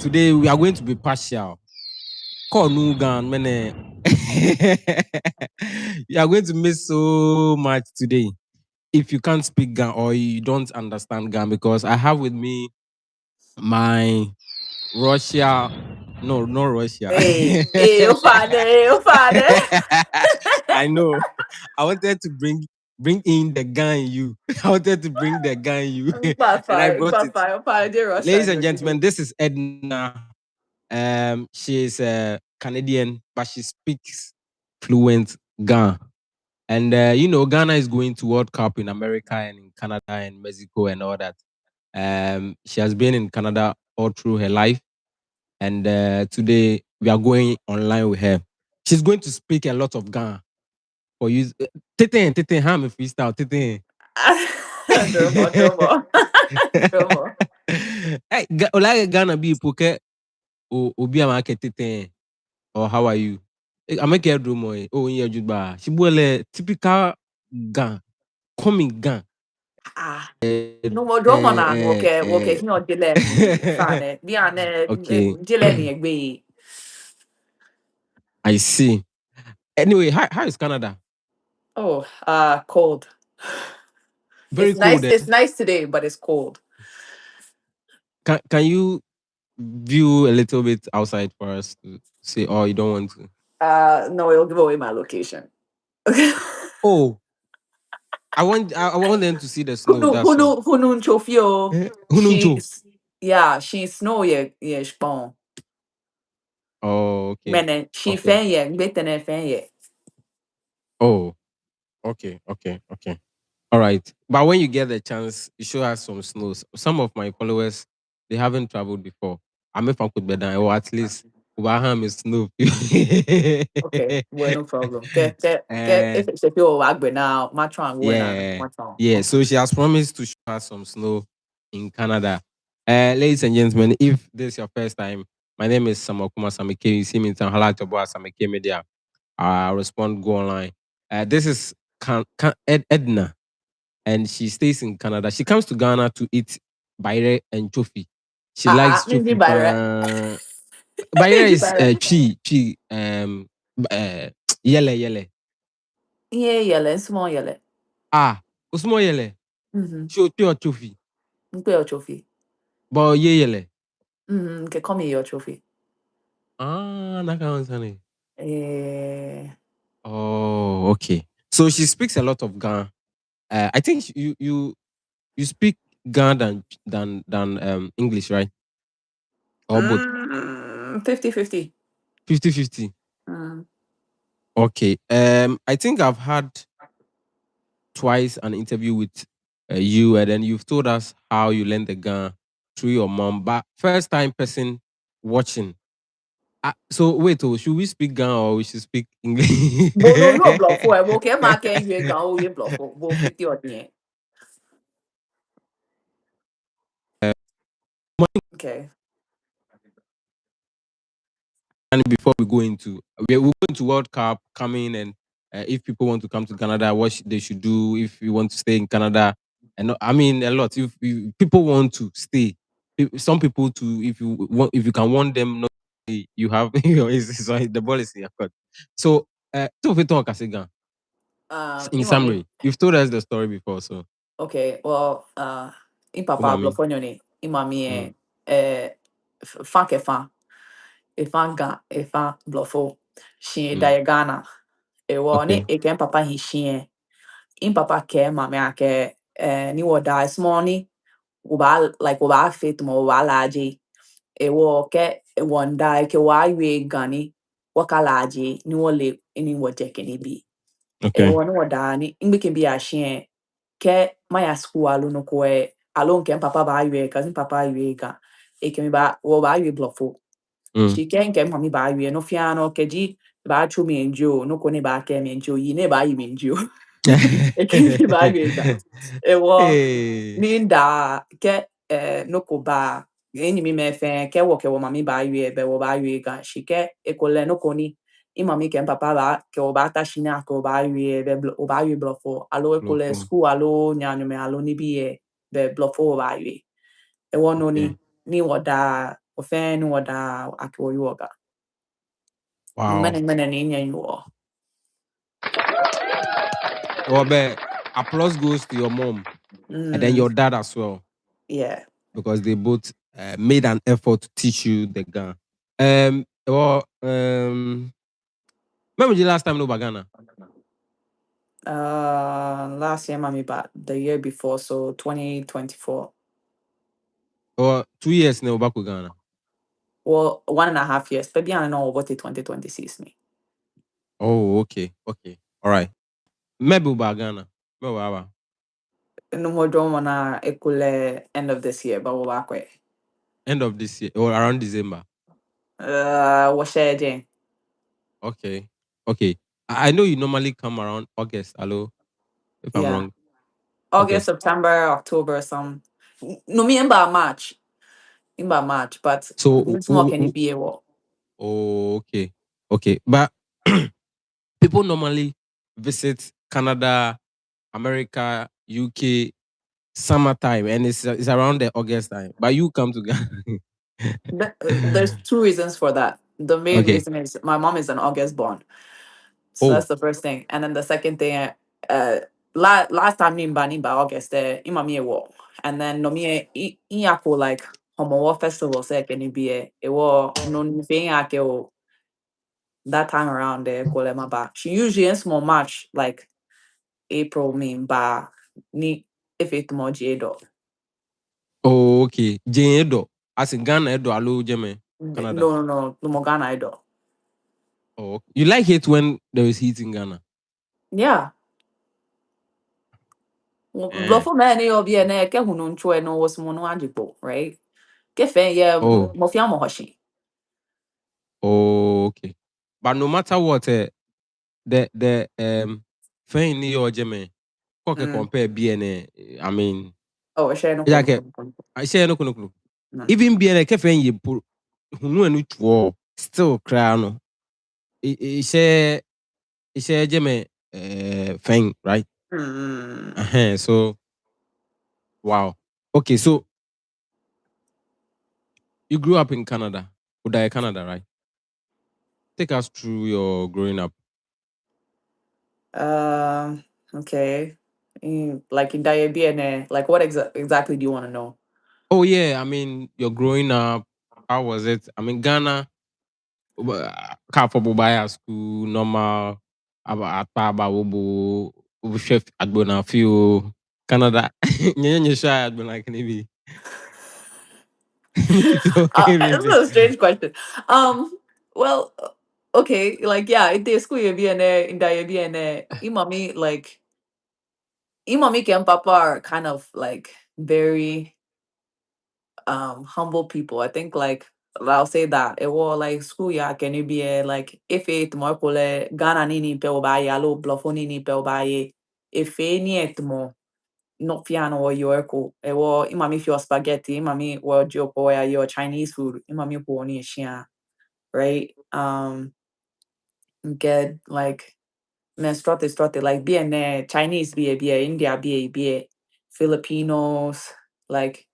today we are going to be partial. Call Nugan, mene. You are going to miss so much today if you can't speak Gan or you don't understand Gan, because I have with me my Russia. No, not Russia. Hey, you father. I know. I wanted to bring in the guy in you. I wanted to bring the guy in you, and I brought it. Ladies and gentlemen, this is Edna. She's a Canadian, but she speaks fluent Ga. And Ghana is going to World Cup in America and in Canada and Mexico and all that. She has been in Canada all through her life, and today we are going online with her. She's going to speak a lot of Ga for you. Tete, ham freestyle, tete. Dromo. Hey, like Ghana be poke obi amake tete. Or how are you? I make a dromo. Oh, yeah, Juba. She bole typical Ga, coming Ga. No more drama na woke no dile fane bi ane Okay. dile ni egbe. I see. Anyway, how is Canada? Oh, cold. Very It's cold. nice. It's nice today, but it's cold. Can you view a little bit outside for us to say, oh, you don't want to? No, it'll give away my location. Oh, I want them to see the snow. That's all. Who chofio? Who know? She's snow yeah spawn. Oh, okay. Mene she Okay. fan yeah, better than fan yeah. Oh, okay. All right. But when you get the chance, you show us some snows. Some of my followers, they haven't traveled before. I'm if I could be done, or at least Waham is snow. Okay, well, no problem. Get Eh, if it's a few wagbe now, my tron win yeah. my tron. Yeah. So she has promised to show us some snow in Canada. Ladies and gentlemen, if this is your first time, my name is SammyKay. You see me in town, highlight about SammyKay Media. I'll respond, go online. This is Edna, and she stays in Canada. She comes to Ghana to eat bayre and chofi. She likes Mindy chofi. Byra. Bayre Mindy is Byra. chi yele. Yeah, yellow, small yellow. Usmo yele. She or chofi. Your trophy. But yele. Can call me your trophy. Naka. Eh, Oh, okay. So she speaks a lot of Ghana. I think you speak Ghana than English, right? Or both? 50-50. 50-50. Okay. I think I've had twice an interview with you, and then you've told us how you learned the Ghana through your mom. But first time person watching. So wait, should we speak Ghana or we should speak English? Bono, you block for a walk, market, you go, you block for both 50 or okay. And before we go into, we're going to World Cup coming, and if people want to come to Canada, what they should do if you want to stay in Canada, and I mean a lot. If people want to stay, some people to if you can want them not to stay, you have the ball is in your court. So to fit on Kasigan. In summary, you've told us the story before, so Okay, well, in papa umami. blofonyone, imami fa kefa, efa blofo, she diagana, Okay. e ken papa hi she, in papa ke mame ake, ni woda small uba fit mo uba laji, ke wanda ke wa we gani, wakalaji, ni wole, ini wote bi. Okay. No woda ni, imbe can be a she, ke maya school alo no kwe alo nke papa ba yue kasi papa yue ka e ke mi ba wo ba yue blofo shi ke nke mami ba yue no fiano ke ji ba chu mi enjo no ko ne ba ke mi enjo yi ne ba yi mi enjo e ke mi ba yue ka e wo ni da ke no ko ba enyi mi me fe ke wo mami ba yue be wo ba yue ka shi ke e ko le no ko ni imami ke papa ba ke o ba ta shina ko ba yue be o ba yue blofo alo ko le school alo nyanyo me alo ni bi be blofo ba yue e wono ni woda Ofen wada akwo yoga. Wow. Mene. Well, applause goes to your mom and then your dad as well. Yeah. Because they both made an effort to teach you the gun. When was the last time you were Ghana? Last year, mommy, but the year before, so 2024. Or 2 years now back to Ghana? Well, 1.5 years. Maybe I know what 2026 me. Oh, okay. All right. Maybe back Ghana. Maybe. No more drama na ekule end of this year, but we're back way. End of this year or around December. What share Jane? Okay. I know you normally come around August. Hello, if I'm wrong. August, September, October, some. No, me in March. But so this more can it be a war? Oh, okay. But people normally visit Canada, America, UK summertime, and it's around the August time. But you come to Ghana. There's 2 reasons for that. The main reason is my mom is an August born. So that's the first thing. And then the second thing, last time nimba August, imami ewo. And then no me inyako like homo festival say can be a ewo no thing ake that time around there kolema ba. She usually in small March like April ba ni if it more jedo. Oh, okay. Jane Edo. As in Ghana Edo alo Jeme. Canada. No more Ghana Edo. Oh, you like it when there is heat in Ghana? Yeah. Blofo many of you na ke hunu nchwe no was mo no ajipo, right? Ke fe ye mo fia mo hoshi. Oh, okay. But no matter what, the thing ni your Jeme. Compare BNA. I mean, oh, share no. I say no. Even BNA kefen ye put hunu enu tuo still cry no. Share Jeme thing, right? So wow. Okay, so you grew up in Canada. Udaya, Canada, right? Take us through your growing up. Okay. Like in BNA, like what exactly do you want to know? Oh yeah, I mean you're growing up. How was it? I mean Ghana, car for Bobaya school, normal, Ataba Wobo, chef Agbona few Canada. Nyenye shy Agbona can be. This is a strange question. Well, okay, like yeah, in the school BNA, in BNA, imami and papa are kind of like very humble people. I think like I'll say that it was like school ya can you be like if it more kole Ghana nini pe obaye alo blofo nini pe obaye if ni etmo no fiano or yorko it was imami fio spaghetti imami or joko or your Chinese food imami ko ni shia, right? Get like menstruate like be a Chinese be a India be a Filipinos like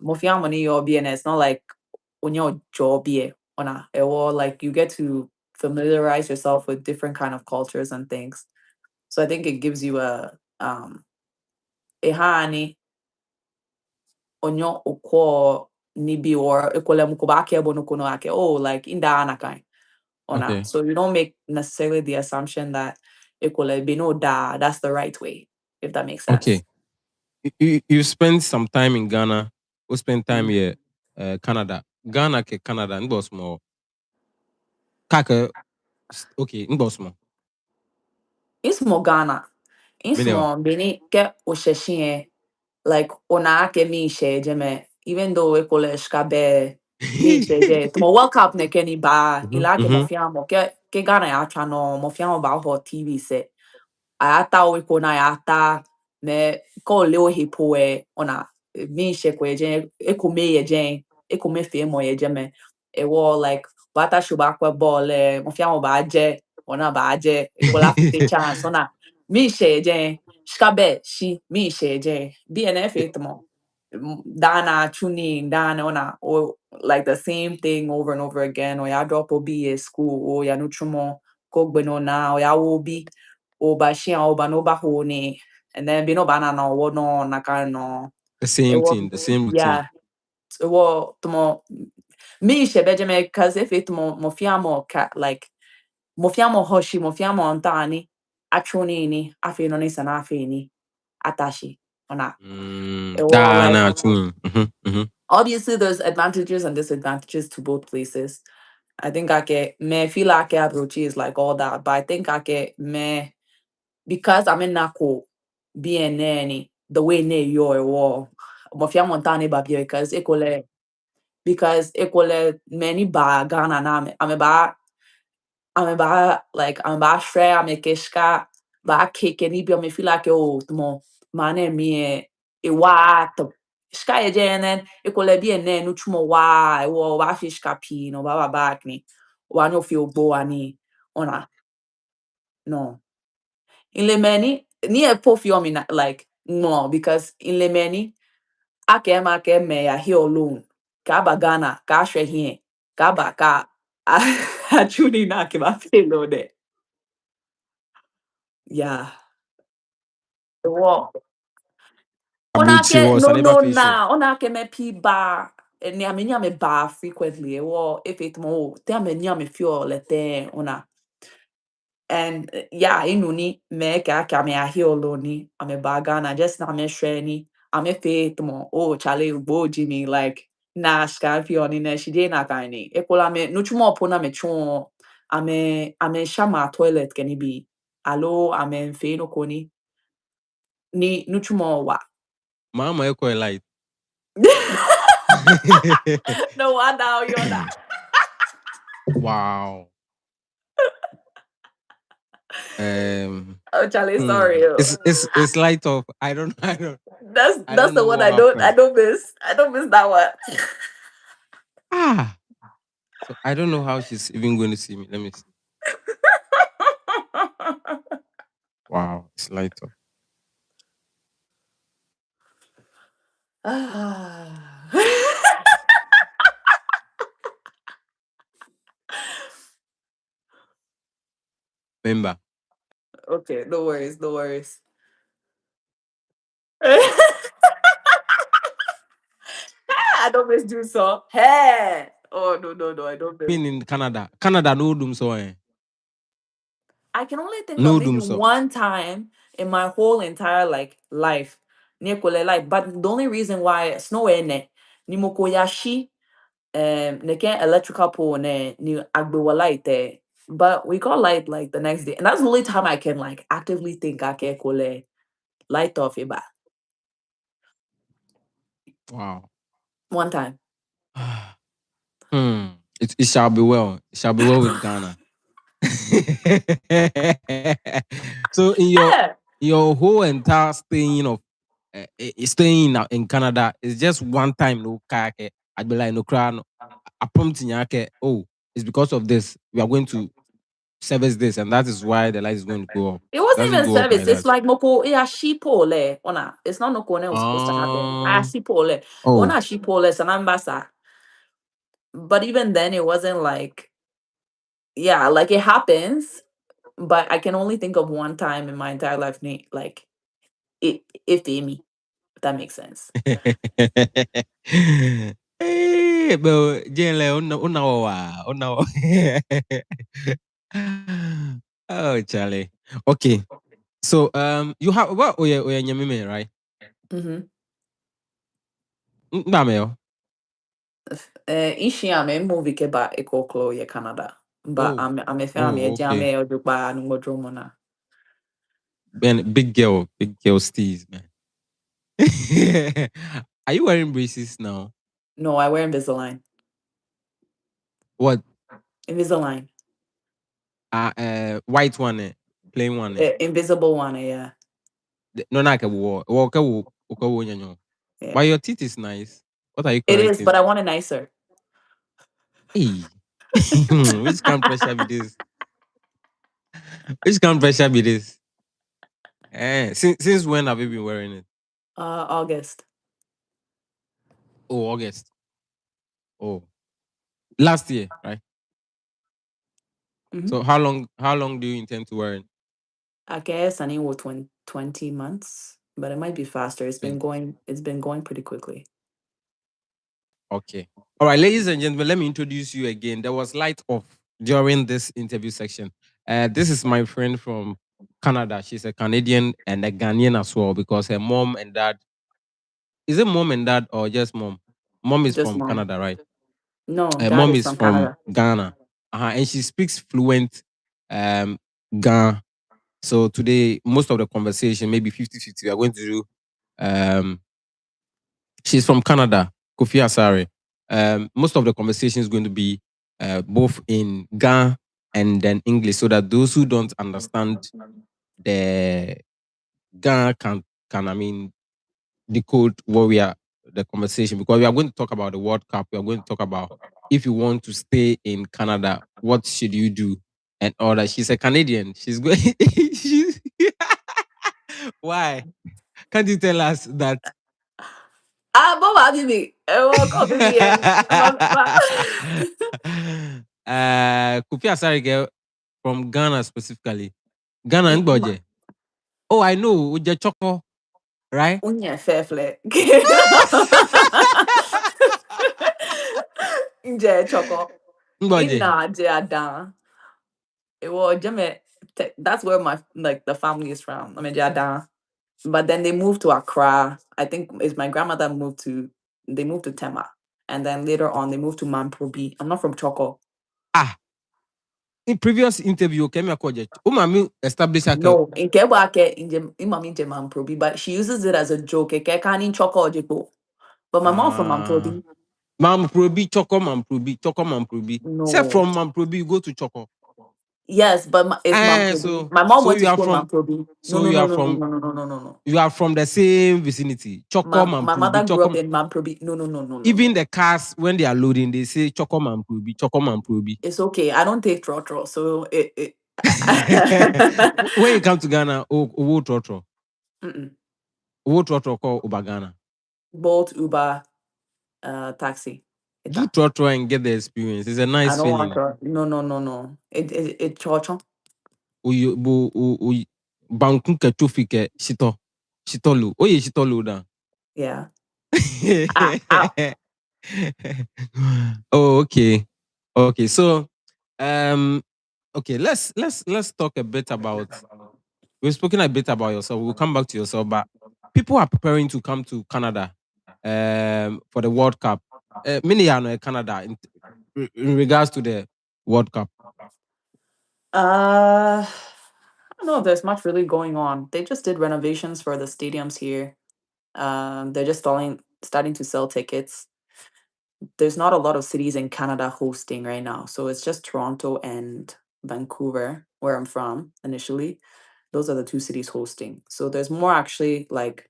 Mofiamo ni your BNS, it's not like when your job be on a or like you get to familiarize yourself with different kind of cultures and things. So I think it gives you a hani onyo ukwo nibi or ekole mukubake abonukuno ake oh like inda anakai ona. So you don't make necessarily the assumption that ekole bino da that's the right way, if that makes sense. Okay. You spent some time in Ghana, who spent time here, Canada. Ghana ke Canada, nbos mo. Kaka, okay, nbos mo. It's more Ghana. It's more bini ke osheshin like ona ke mi she jeme even though we kole shkabe mi she je to World Cup ne keni ba ila ke mo fiamo ke Ghana ya chano mo fiamo ba ho TV se ata o ko na ata me ko leo hi poe ona mi she ko je e ko me ye je e ko me fe mo ye jeme e wo like bata shuba kwa ball mo fiamo ba je ona ba je e ko la fite chance ona mi she je shkabe shi mi she je DNF itmo. Dana tuning, Dana ona, or like the same thing over and over again, or ya drop obi at school, or ya no chumo, kogbeno na, or ya obi, or ba shia, or ba no ba hone, and then be no banana, or no, naka no. The same thing, the same routine. Yeah. Well, tomo, me, she Benjamin, because if it mo fiamo cat, like, mo fiamo hoshi, mo fiamo antani, achonini, afenoni sanafeni, atashi, ona. Obviously, there's advantages and disadvantages to both places. I think I get me feel like Abrochi is like all that, but I think I get me because I'm in Nako being nanny the way near your wall. Mafia montane babia because equally many ba Ghana na I'm about share I'm a keshka ba cake and ibio me feel like oh mo mane me e wa Sky jenen e ko le bi ene no twumo wa e wo wa fish capi no ba back ni wa no feel bo ani ona no in le many ni e po feel me like no because in le many ake me ya he alone ka ba Ghana ka hwe here ka ba ka a chuni na ke ba feel de yeah wo ona ke no na ona ke me pi ba ni amenya me ba frequently wo if it mo te amenya me feel le te ona and yeah inuni me ka me a hiolo ni ame ba Ghana just na me share ni ame fe mo oh chale ugbo Jimmy like na ska fi oni na shi na kaini e kola me no chumo po na me chon ame shama toilet keni bi alo ame fe no koni ni no chumo wa Mama e ko light. No wonder you're not. Wow. Oh, Charlie, sorry. It's light off. I don't. That's don't the know one what I don't miss. I don't miss that one. So I don't know how she's even going to see me. Let me see. Wow, it's light off. Remember. Okay, no worries, no worries. I don't miss do so. Hey. Oh no, I don't miss. In Canada. Canada no doom so I can only think no of maybe doom so. one time in my whole entire life. But the only reason why snow ene ni mokoyashi neken electrical pole ne ni agbewa light there. But we got light like the next day. And that's the only time I can like actively think I can kole light off it back. Wow. One time. It shall be well. It shall be well with Ghana. So in your whole entire staying of staying in Canada is just one time no kake. I'd be like no crown. I prompt oh, it's because of this. We are going to service this, and that is why the light is going to go up. It wasn't Doesn't even go up service. like It's that. like moko yeah shipole. Ona. It's not no kone was supposed to happen. Ah shipole. Ona shipole sanambasa. But even then it wasn't like yeah, like it happens, but I can only think of one time in my entire life like it me. If that makes sense. But Jane, una. Oh, Charlie. Okay. So you have what? Oh yeah, nyamime, right? Ndameo. Ishi ame movie ke ba ekoklo ye Canada. But I'm a family jame or duba numodromona. Man, big girl steez, man. Are you wearing braces now? No, I wear Invisalign. What? Invisalign. White one, plain one. Invisible one, yeah. No, not a war. Yeah. But your teeth is nice. What are you It is, correcting? but I want it nicer. Hey. Which kind of pressure be this? Which kind of pressure be this? Since when have you been wearing it? August. Oh, August. Oh, last year, right? So how long do you intend to wear it? I guess I need 20 months, but it might be faster. It's been 20. going pretty quickly. Okay. All right, ladies and gentlemen, let me introduce you again. There was light off during this interview section. This is my friend from Canada. She's a Canadian and a Ghanaian as well because her mom and dad. Is it mom and dad or just mom? Mom is Just from mom. Canada, right? No, Her dad mom is is from from Canada. Ghana. And she speaks fluent Ghana. So today, most of the conversation, maybe 50-50, we are going to do she's from Canada, Kofi Asare. Most of the conversation is going to be both in Ga and then English, so that those who don't understand the Ga can I mean decode what we are the conversation, because we are going to talk about the World Cup. We are going to talk about if you want to stay in Canada, what should you do and all that. She's a Canadian. She's going. she's, why? Can't you tell us that? Mama, Bibi. Come BBN. Kofi Asare girl from Ghana specifically. Ghana Ngboje. Oh, I know. Uje Choco, right? Unye fair. Nje choco. Ngboje. Ina je adan. Well, Jeme, that's where my the family is from. I mean, Jada. But then they moved to Accra. I think it's my grandmother they moved to Tema. And then later on they moved to Mamprobi. I'm not from Choco. Ah, in previous interview, Kemi Akoje. Umami established like No, in Kebake in Mami Mamprobi, but she uses it as a joke. Can in Choco Ojipo. But my mom from Mamprobi. Mamprobi, Choco Mamprobi. Say No. from Mamprobi, you go to Choco. Yes, but it's Mamprobi. So My mom so went to you are school in from Mamprobi. No, so no, you no, are no, no, from no, no, no, no, no, no. you are from the same vicinity. Choco My mother Mamprobi, grew up Choco. in Mamprobi. No, no, no, no, no, Even no. the cars when they are loading, they say Choco Mamprobi, Choco Mamprobi. It's okay. I don't take trotro, so it When you come to Ghana, Owo Trotro. Mm-mm. Owo Trotro call Ubagana. Bolt, Uber, taxi. Do Ita. Trotro and get the experience. It's a I nice don't want feeling. to. No, no, no, no. It chocho. Bankun ke chofi ke shito. Shitolu. Oye shitolu da. Yeah. Ow. Oh, okay. Okay. So okay, let's talk a bit about we've spoken a bit about yourself. We'll come back to yourself, but people are preparing to come to Canada for the World Cup. Many are in Canada in regards to the World Cup. I don't know if there's much really going on. They just did renovations for the stadiums here. They're just starting to sell tickets. There's not a lot of cities in Canada hosting right now. So it's just Toronto and Vancouver, where I'm from initially. Those are the two cities hosting. So there's more actually like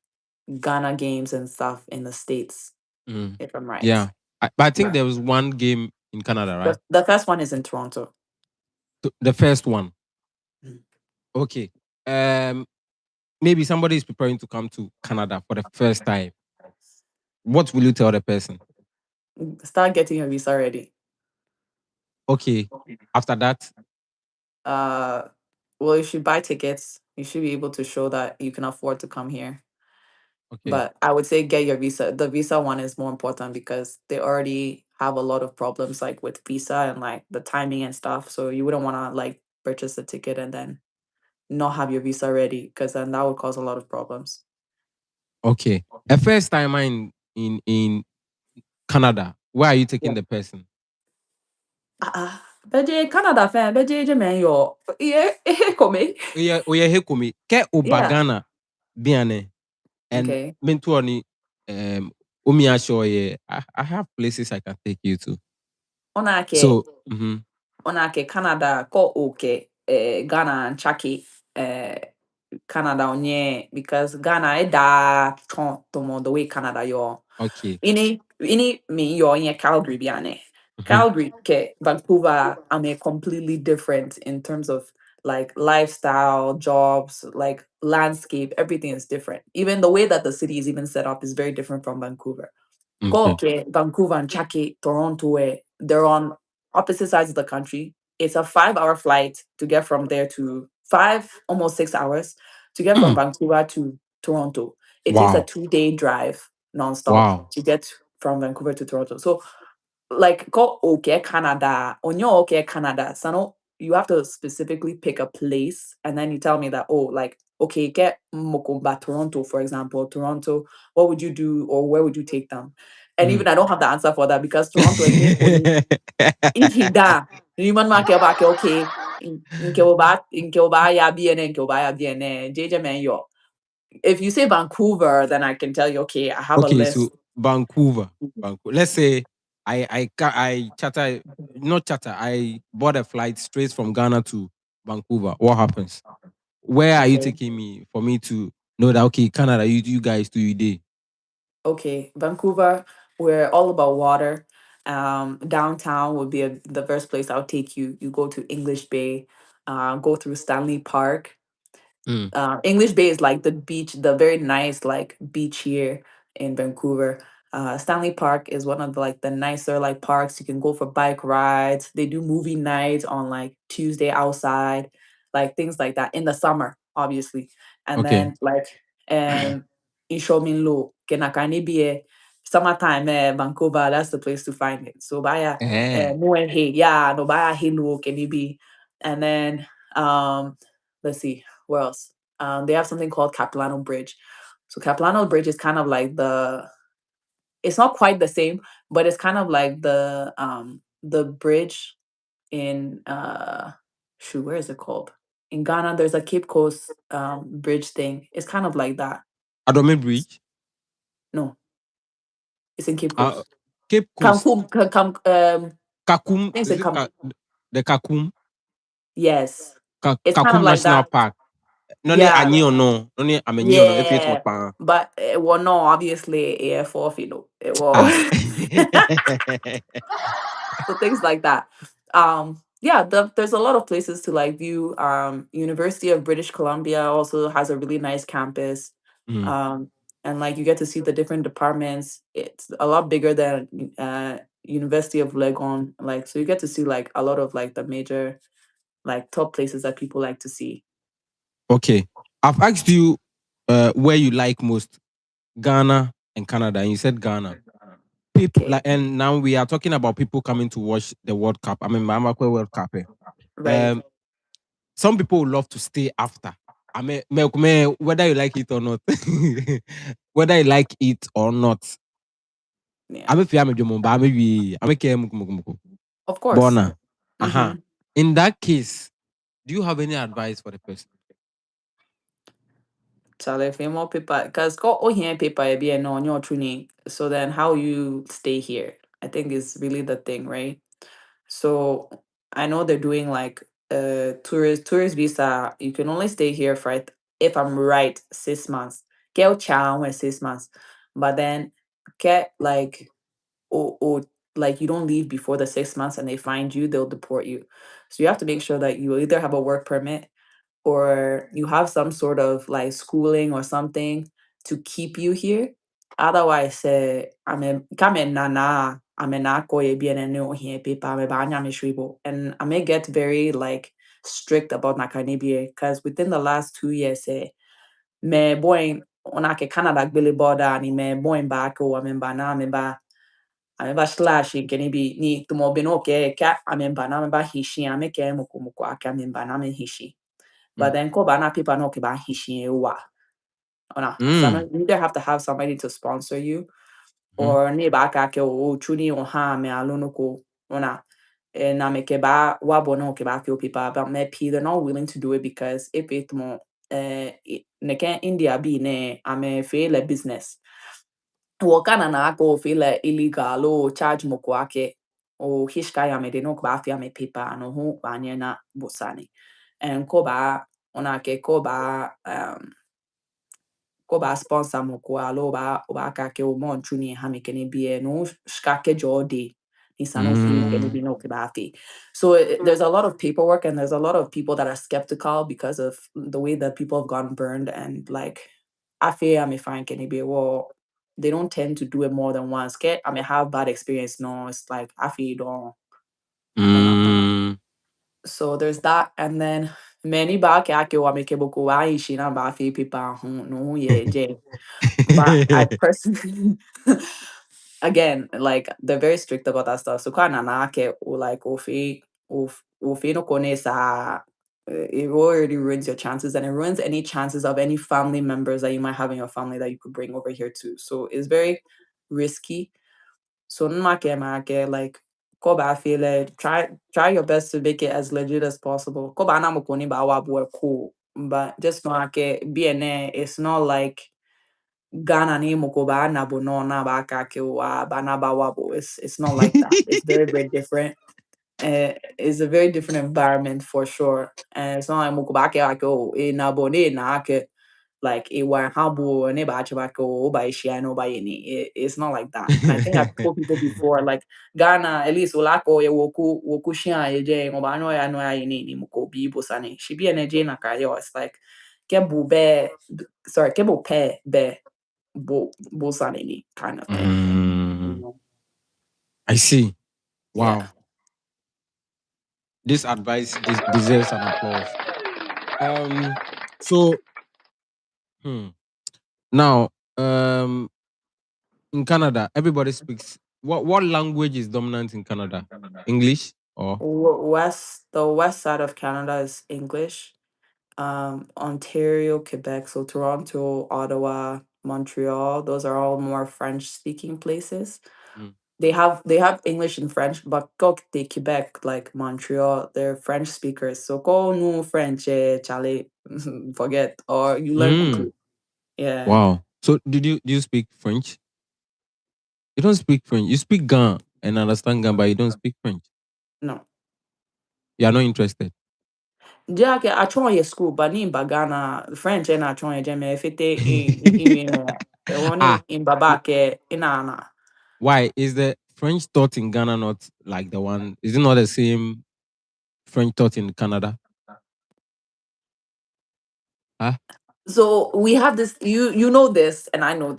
Ghana games and stuff in the States, Mm. if I'm right. Yeah. But I think there was one game in Canada, right? The first one is in Toronto. The first one. Mm. Okay. Um, Maybe somebody is preparing to come to Canada for the first time. What will you tell the person? Start getting your visa ready. Okay. After that, Uh, well, you should buy tickets. You should be able to show that you can afford to come here. okay. But I would say get your visa. The visa one is more important because they already have a lot of problems like with visa and like the timing and stuff. So you wouldn't want to like purchase a ticket and then not have your visa ready because then that would cause a lot of problems. Okay. A first timer in Canada. Where are you taking Yeah. the person? Beje Canada fan, beje je man yo. Yeah, come. Oye hekumi. Ke Yeah. Ubagana biane. And Okay. mentuani Umiasho. I have places I can take you to. Ona ke So mhm. Canada ko okay. Ghana and Chaki. Canada onye because Ghana da tomo the way Canada yo. Okay. Ini me yo in Calgary biane. Mhm. Calgary ke Vancouver I mean completely different in terms of like lifestyle, jobs, like landscape, everything is different. Even the way that the city is even set up is very different from Vancouver. Go okay, Vancouver and Chake, Toronto, they're on opposite sides of the country. It's a 5-hour flight to get from there to almost 6 hours to get from Vancouver to Toronto. It takes a 2-day drive nonstop to get from Vancouver to Toronto. So like go okay Canada, on your okay Canada, so no, you have to specifically pick a place and then you tell me that, oh, like, okay, get Mokomba, Toronto, for example, Toronto, what would you do or where would you take them? And even I don't have the answer for that because Toronto and if he da, you man market back okay, in Kilba ya BN Kilba ya BN, JJ man yo. If you say Vancouver, then I can tell you, okay, I have a list. So Vancouver. Let's say I charter, not charter. I bought a flight straight from Ghana to Vancouver. What happens? Where are you taking me for me to know that okay, Canada, you guys do you day? Okay, Vancouver, we're all about water. Downtown would be the first place I'll take you. You go to English Bay, go through Stanley Park. English Bay is like the beach, the very nice like beach here in Vancouver. Stanley Park is one of the nicer like parks. You can go for bike rides. They do movie nights on like Tuesday outside, like things like that in the summer, obviously. And then like in Showminlo, Kenakani be summertime, Vancouver, that's the place to find it. So baya no hey, yeah, no baya hello can it be? And then let's see, where else? They have something called Capilano Bridge. So Capilano Bridge is kind of like it's not quite the same, but it's kind of like the bridge in where is it called? In Ghana, there's a Cape Coast bridge thing. It's kind of like that. Adome Bridge? No. It's in Cape Coast. Cape Coast. Kakum. Is it the Kakum? Yes. It's Kakum kind of like National that. Park. No, yeah. No, yeah. But well, no, obviously, AF4, you know, it was. So things like that. Yeah, there's a lot of places to like view. University of British Columbia also has a really nice campus. And like you get to see the different departments. It's a lot bigger than University of Legon. Like so you get to see like a lot of like the major like top places that people like to see. Okay. I've asked you where you like most, Ghana and Canada, and you said Ghana. People like, and now we are talking about people coming to watch the World Cup. I mean, Mama World Cup. Right. Some people would love to stay after. I mean, whether you like it or not, whether you like it or not. Yeah. Of course. Bona. In that case, do you have any advice for the person? Charlie, if more paper, because got all here paper be on your training. So then how you stay here, I think is really the thing, right? So I know they're doing like tourist visa. You can only stay here for if I'm right 6 months. Get chow 6 months. But then get like or like you don't leave before the 6 months and they find you, they'll deport you. So you have to make sure that you either have a work permit or you have some sort of like schooling or something to keep you here. Otherwise, come in nana, and I may get very like strict about Nakanibie because within the last 2 years, me boy on Canada Billy border and me boy back or I remember slash in be ni tumo binoke cat I remember na remember hishi I make mukumoko I remember na me hishi. But then ko bana people no ke ba hishi wa. So you either have to have somebody to sponsor you or ni ba ka ke o chuni o ha me alono ko ona na me ke ba wa bono ke ba ke people but me they're not willing to do it because if it mo ne can India be ne ame fail a business. Wakana na ako feel illegal o charge mo ko ake o hishka ya me de no ba fia me paper no ho banye na bosani and ko ba ona ke ko ba sponsor mo ko alo ba o ba ka ke o mon truni ha me kene bie no shka ke jodi isano fi kene bi no ke ba fi. So there's a lot of paperwork and there's a lot of people that are skeptical because of the way that people have gotten burned and like I feel I'm fine kene be wo they don't tend to do it more than once. I may have bad experience. No, it's like I feel don't. So there's that, and then many back ake wa make boko wa ishi na ba fi people no yeah je. But I personally, again, like they're very strict about that stuff. So kana na ake or like ofi no kone sa it already ruins your chances, and it ruins any chances of any family members that you might have in your family that you could bring over here too. So it's very risky. So like Koba I feel like try your best to make it as legit as possible. Koba na mo koni ba wa boy cool. But just no ake BNA, it's not like Ghana ni mo ko ba na bo no na ba ka ke wa ba na ba wa bo. It's not like that. It's very, very different. It's a very different environment for sure. And it's not like mo ko ba ke like oh na bo ni na ke like it were humble and it's not like that. And I think I've told people before, like Ghana, at least Olako woku shia eje ngobano ya no ya ni muko bi bosane. She be an eje na kayo. It's like kebu be sorry, kebu pe be bosane ni kind of thing. You know? I see. Wow. Yeah. This advice deserves an applause. So now in Canada, everybody speaks what language is dominant in Canada? English or The west side of Canada is English. Ontario, Quebec, so Toronto, Ottawa, Montreal, those are all more French speaking places. They have English and French, but go to Quebec, like Montreal, they're French speakers. So go no French, Charlie, forget, or you learn quickly. Yeah. Wow. So do you speak French? You don't speak French. You speak Gan and understand Gan, but you don't speak French. No. You are not interested. Jack, I try your school, but in Bagana, French and I try jam if it in Babake in Anna. Why is the French taught in Ghana not like the one? Is it not the same French taught in Canada? Huh? So we have this. You know this, and I know.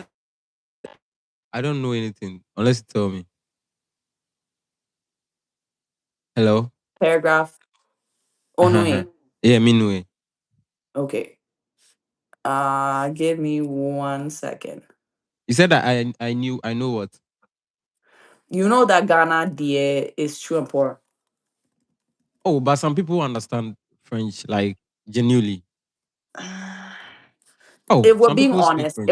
I don't know anything unless you tell me. Hello. Paragraph. Oh no. Yeah, me no. Okay. Give me 1 second. You said that I know what. You know that Ghana dear is true and poor. Oh, but some people understand French like genuinely. Oh, If we're some being people speak honest, French.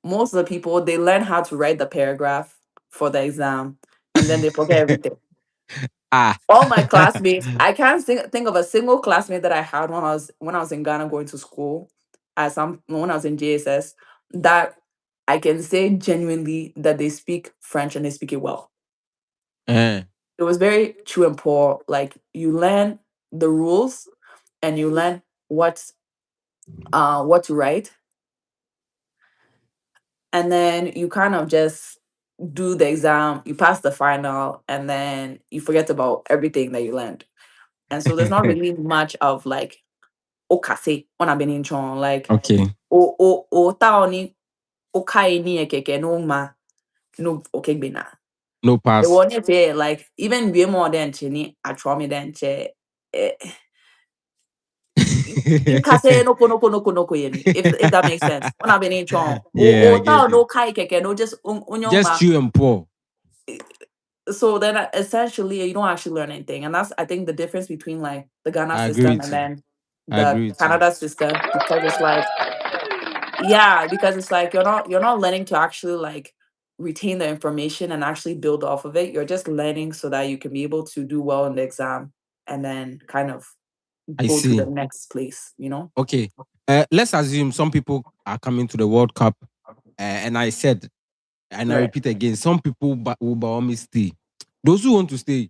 most of the people they learn how to write the paragraph for the exam, and then they forget everything. All my classmates, I can't think of a single classmate that I had when I was in Ghana going to school, when I was in JSS, that I can say genuinely that they speak French and they speak it well. It was very true and poor. Like you learn the rules and you learn what to write, and then you kind of just do the exam, you pass the final, and then you forget about everything that you learned. And so there's not really much of like okase when I've been in Chong, like Okay. o taoni okai ni ekeke no ma no okay bina. No pass. It won't say like even be more than chini I try me then che you can say no yemi if that makes sense. When I've been in Chong Yeah, I o get tao it. no kai keke no just Just true and poor. so then essentially you don't actually learn anything, and that's I think the difference between like the Ghana I agree system with and you. then I agree the with you. Canada system, because it's like you're not learning to actually like retain the information and actually build off of it. You're just learning so that you can be able to do well in the exam and then kind of I go to the see. next place, you know. Okay. Let's assume some people are coming to the World Cup, and I said, and I Right. repeat again, some people will by all means stay. Those who want to stay,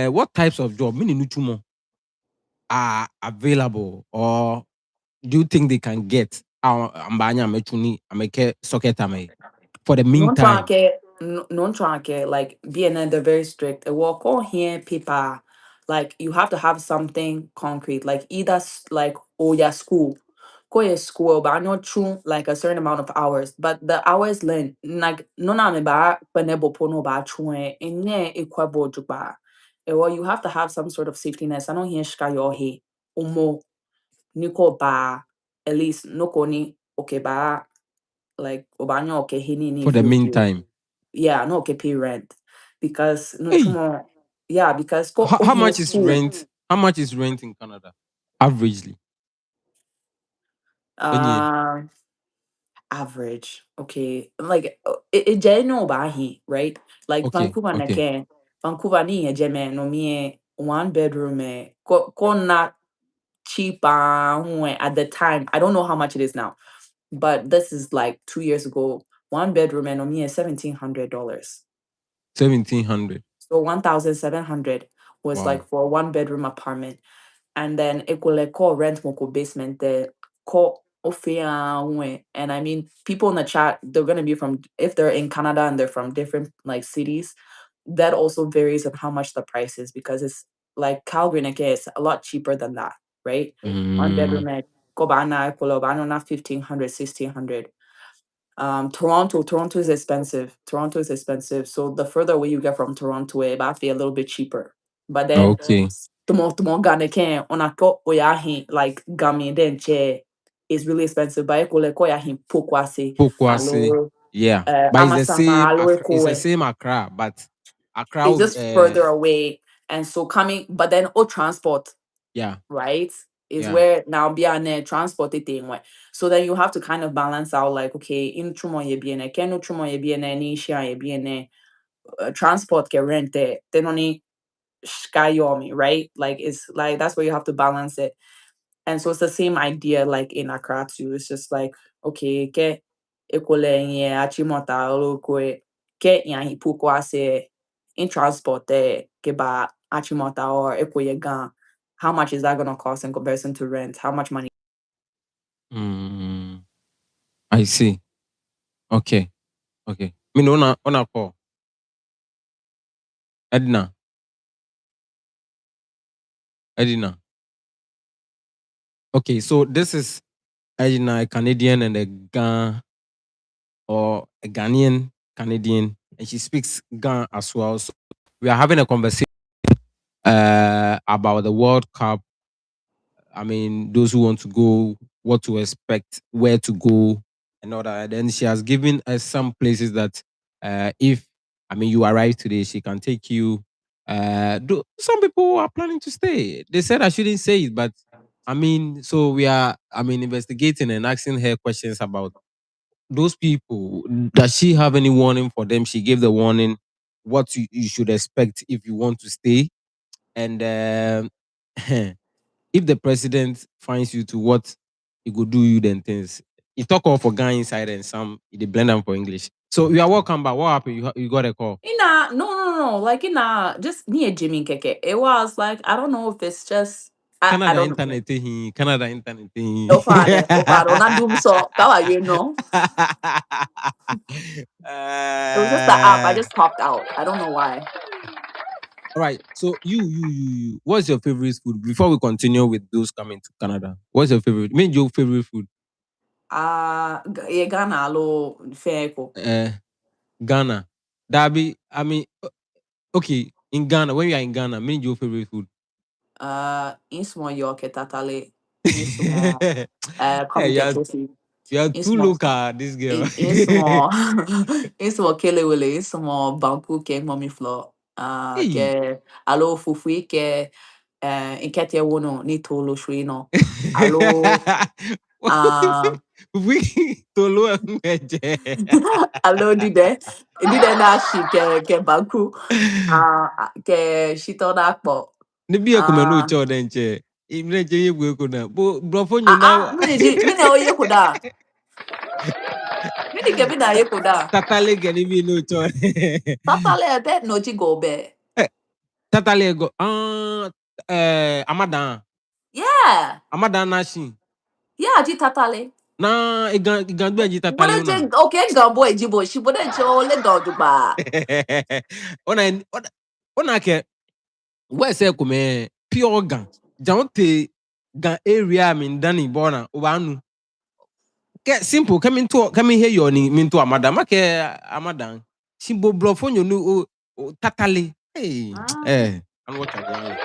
what types of job, meaning nuchumo, are available, or do you think they can get? Ambanya mechuni ameke socket ame for the meantime. Non trunke, like BNN, they're very strict. A walk on here, paper, like you have to have something concrete, like either like oh yeah, school. go school, but I not true like a certain amount of hours. But the hours learned like no na me ba penebo pono ba true and yeah equabo juba. Well, you have to have some sort of safety net. I don't hear shka your he umo niko ba at least no koni okay ba like obanyo okay hini For the meantime. Yeah, no okay pay rent because no Hey, tomorrow. Yeah, because how much is rent? How much is rent in Canada? Averagely. Average. Okay. Like it general bahi, right? Like Okay, Vancouver na okay. ken. Vancouver ni e jeme no me 1 bedroom ko not cheap at the time. I don't know how much it is now. But this is like 2 years ago. 1 bedroom no me $1,700. 1,700. So 1,700 was Wow. like for a 1 bedroom apartment. And then it could like call rent moko basement there call and I mean people in the chat they're gonna be from if they're in Canada and they're from different like cities, that also varies on how much the price is because it's like Calgary and is a lot cheaper than that, right? 1 bedroom at Kobana, Kolobano, not 1,500, 1,600. Toronto is expensive. Toronto is expensive. So the further away you get from Toronto, it might be a little bit cheaper. But then Okay. the more Ghana can on a ko oyahin like gami then che is really expensive. But eko like oyahin pokwase Pokwase. alo Yeah. But it's the amasama same alo it's the ekoe. same Accra, but Accra It's just further away. And so coming, but then transport, yeah. right? Is Yeah. where now be an transport thing. So then you have to kind of balance out like, okay, in trumo ye bien, can no trumo ye bien, ni shia ye bien, transport get rent there. Then only sky yomi, right? Like it's like that's where you have to balance it. And so it's the same idea like in Accra too. It's just like, okay, ke ekole nye achimota olokwe ke yan hipuko ase in transport ke ba achimota or ekoye gan. How much is that gonna cost in comparison to rent? How much money? I see. Okay. Okay. Me no ona call. Edna. Edna. Okay, so this is Edna, a Canadian and a or a Ghanaian Canadian, and she speaks Gan as well. So we are having a conversation about the World Cup. I mean, those who want to go, what to expect, where to go, and all that. And then she has given us some places that if I mean you arrive today, she can take you. Some people are planning to stay. They said I shouldn't say it, but I mean, so we are. I mean, investigating and asking her questions about those people. Does she have any warning for them? She gave the warning what you should expect if you want to stay, and if the president finds you to what he could do you then things. He talk all for guy inside and some they blend them for English. So you are welcome back. What happened? You got a call. No. Like just me a Jimmy Keke. It was like I don't know if it's just I Canada don't know. internet Canada internet O father, not doom so how are you know? It was just the app. I just popped out. I don't know why. All right. So you. What's your favorite food? Before we continue with those coming to Canada, what's your favorite? Mean your favorite food? Ghana lo feko. Ghana. Darby. I mean, okay. In Ghana, when you are in Ghana, mean your favorite food. Insmo yo ke tatale. Insmo Hey, come get tofi. you are too Insmo local, this girl. insmo insmo kelewele. Insmo banku ke mommy floor. Hey. Ke alo fufui ke inkete wono ni tolo shwino. Alo We tolo meje. alo dide na shi ke banku. Ke shito na akpo. Ne bi ekome no cho den che. Imre je ye bu ekona. Bo brofo nyu na. Mine oye koda. Mini ke mina ye koda. Tatale ge ni bi no cho. Tatale ebe no jigo be. Tatale go. Amadan. Yeah. Amadan na shin. Yeah, ji tatale. Na igan gbe ji tatale Wole una. je okay gambo ejibo shi bode je ole dojuba. Ona ke where say come pure gan. Jonte gan area min dani bona obanu. Get simple. Come in here, you into a madam. Okay, a madam. Simple bluff on you know tatali. Hey, and what a granny.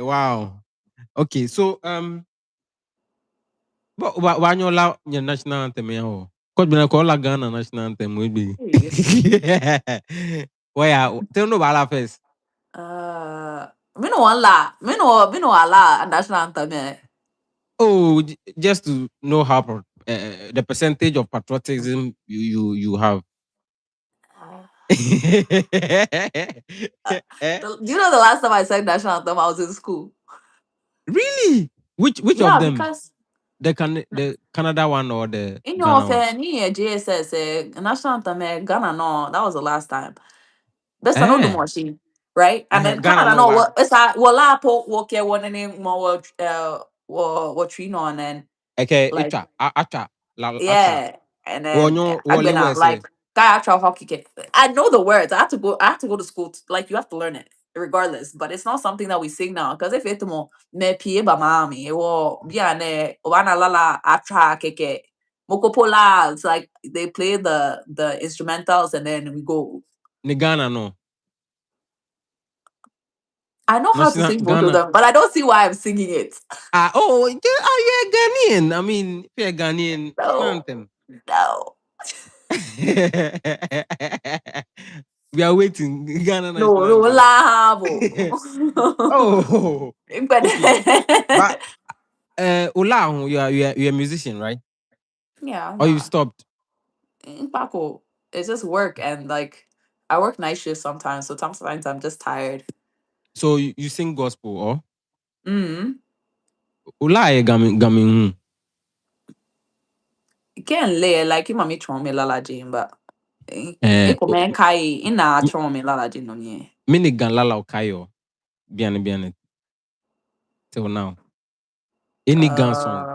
Wow. Okay, so but why you allow your national anthem here? Cause been call la Ghana national anthem will be. Why? Tell no about first. Me no ala national anthem. Oh, just to know how the percentage of patriotism you have. Do you know the last time I sang national anthem? I was in school. Really? Which of Yeah, them? because The Canada one or the in your Ghana one? fair, JSS, national anthem, Ghana, no, that was the last time. Best I know the machine, right? And then Ghana Canada, no no, one. what, it's like, well, I put walk here one name more, what you know, and then Okay, like, acha, acha. yeah, and then Wonyo I've been wole out wese. like guy actual hockey kid. I know the words. I have to go to school. Like you have to learn it regardless. But it's not something that we sing now. Because if it's more me pie ba mami or biane wana lala atra keke mokopola. It's like they play the instrumentals and then we go. Ni Ghana no. I know how to National sing both of Ghana. them, but I don't see why I'm singing it. Oh, are you a Ghanaian? I mean, if you're a Ghanaian, national No, anthem. no, We are waiting. Ghana national no, anthem. lavo. Oh, okay. But Ola, you're a musician, right? Yeah, Or you nah. stopped? Paco, it's just work and like I work night shifts sometimes, so sometimes I'm just tired. So you sing gospel or Mm. Ola gamin. You can't lay like you mami chon me lala jane, but Eh, iko men kai ina chon me lala jane no nye. mini ganlala okayo. Biane till now. Any Gan song.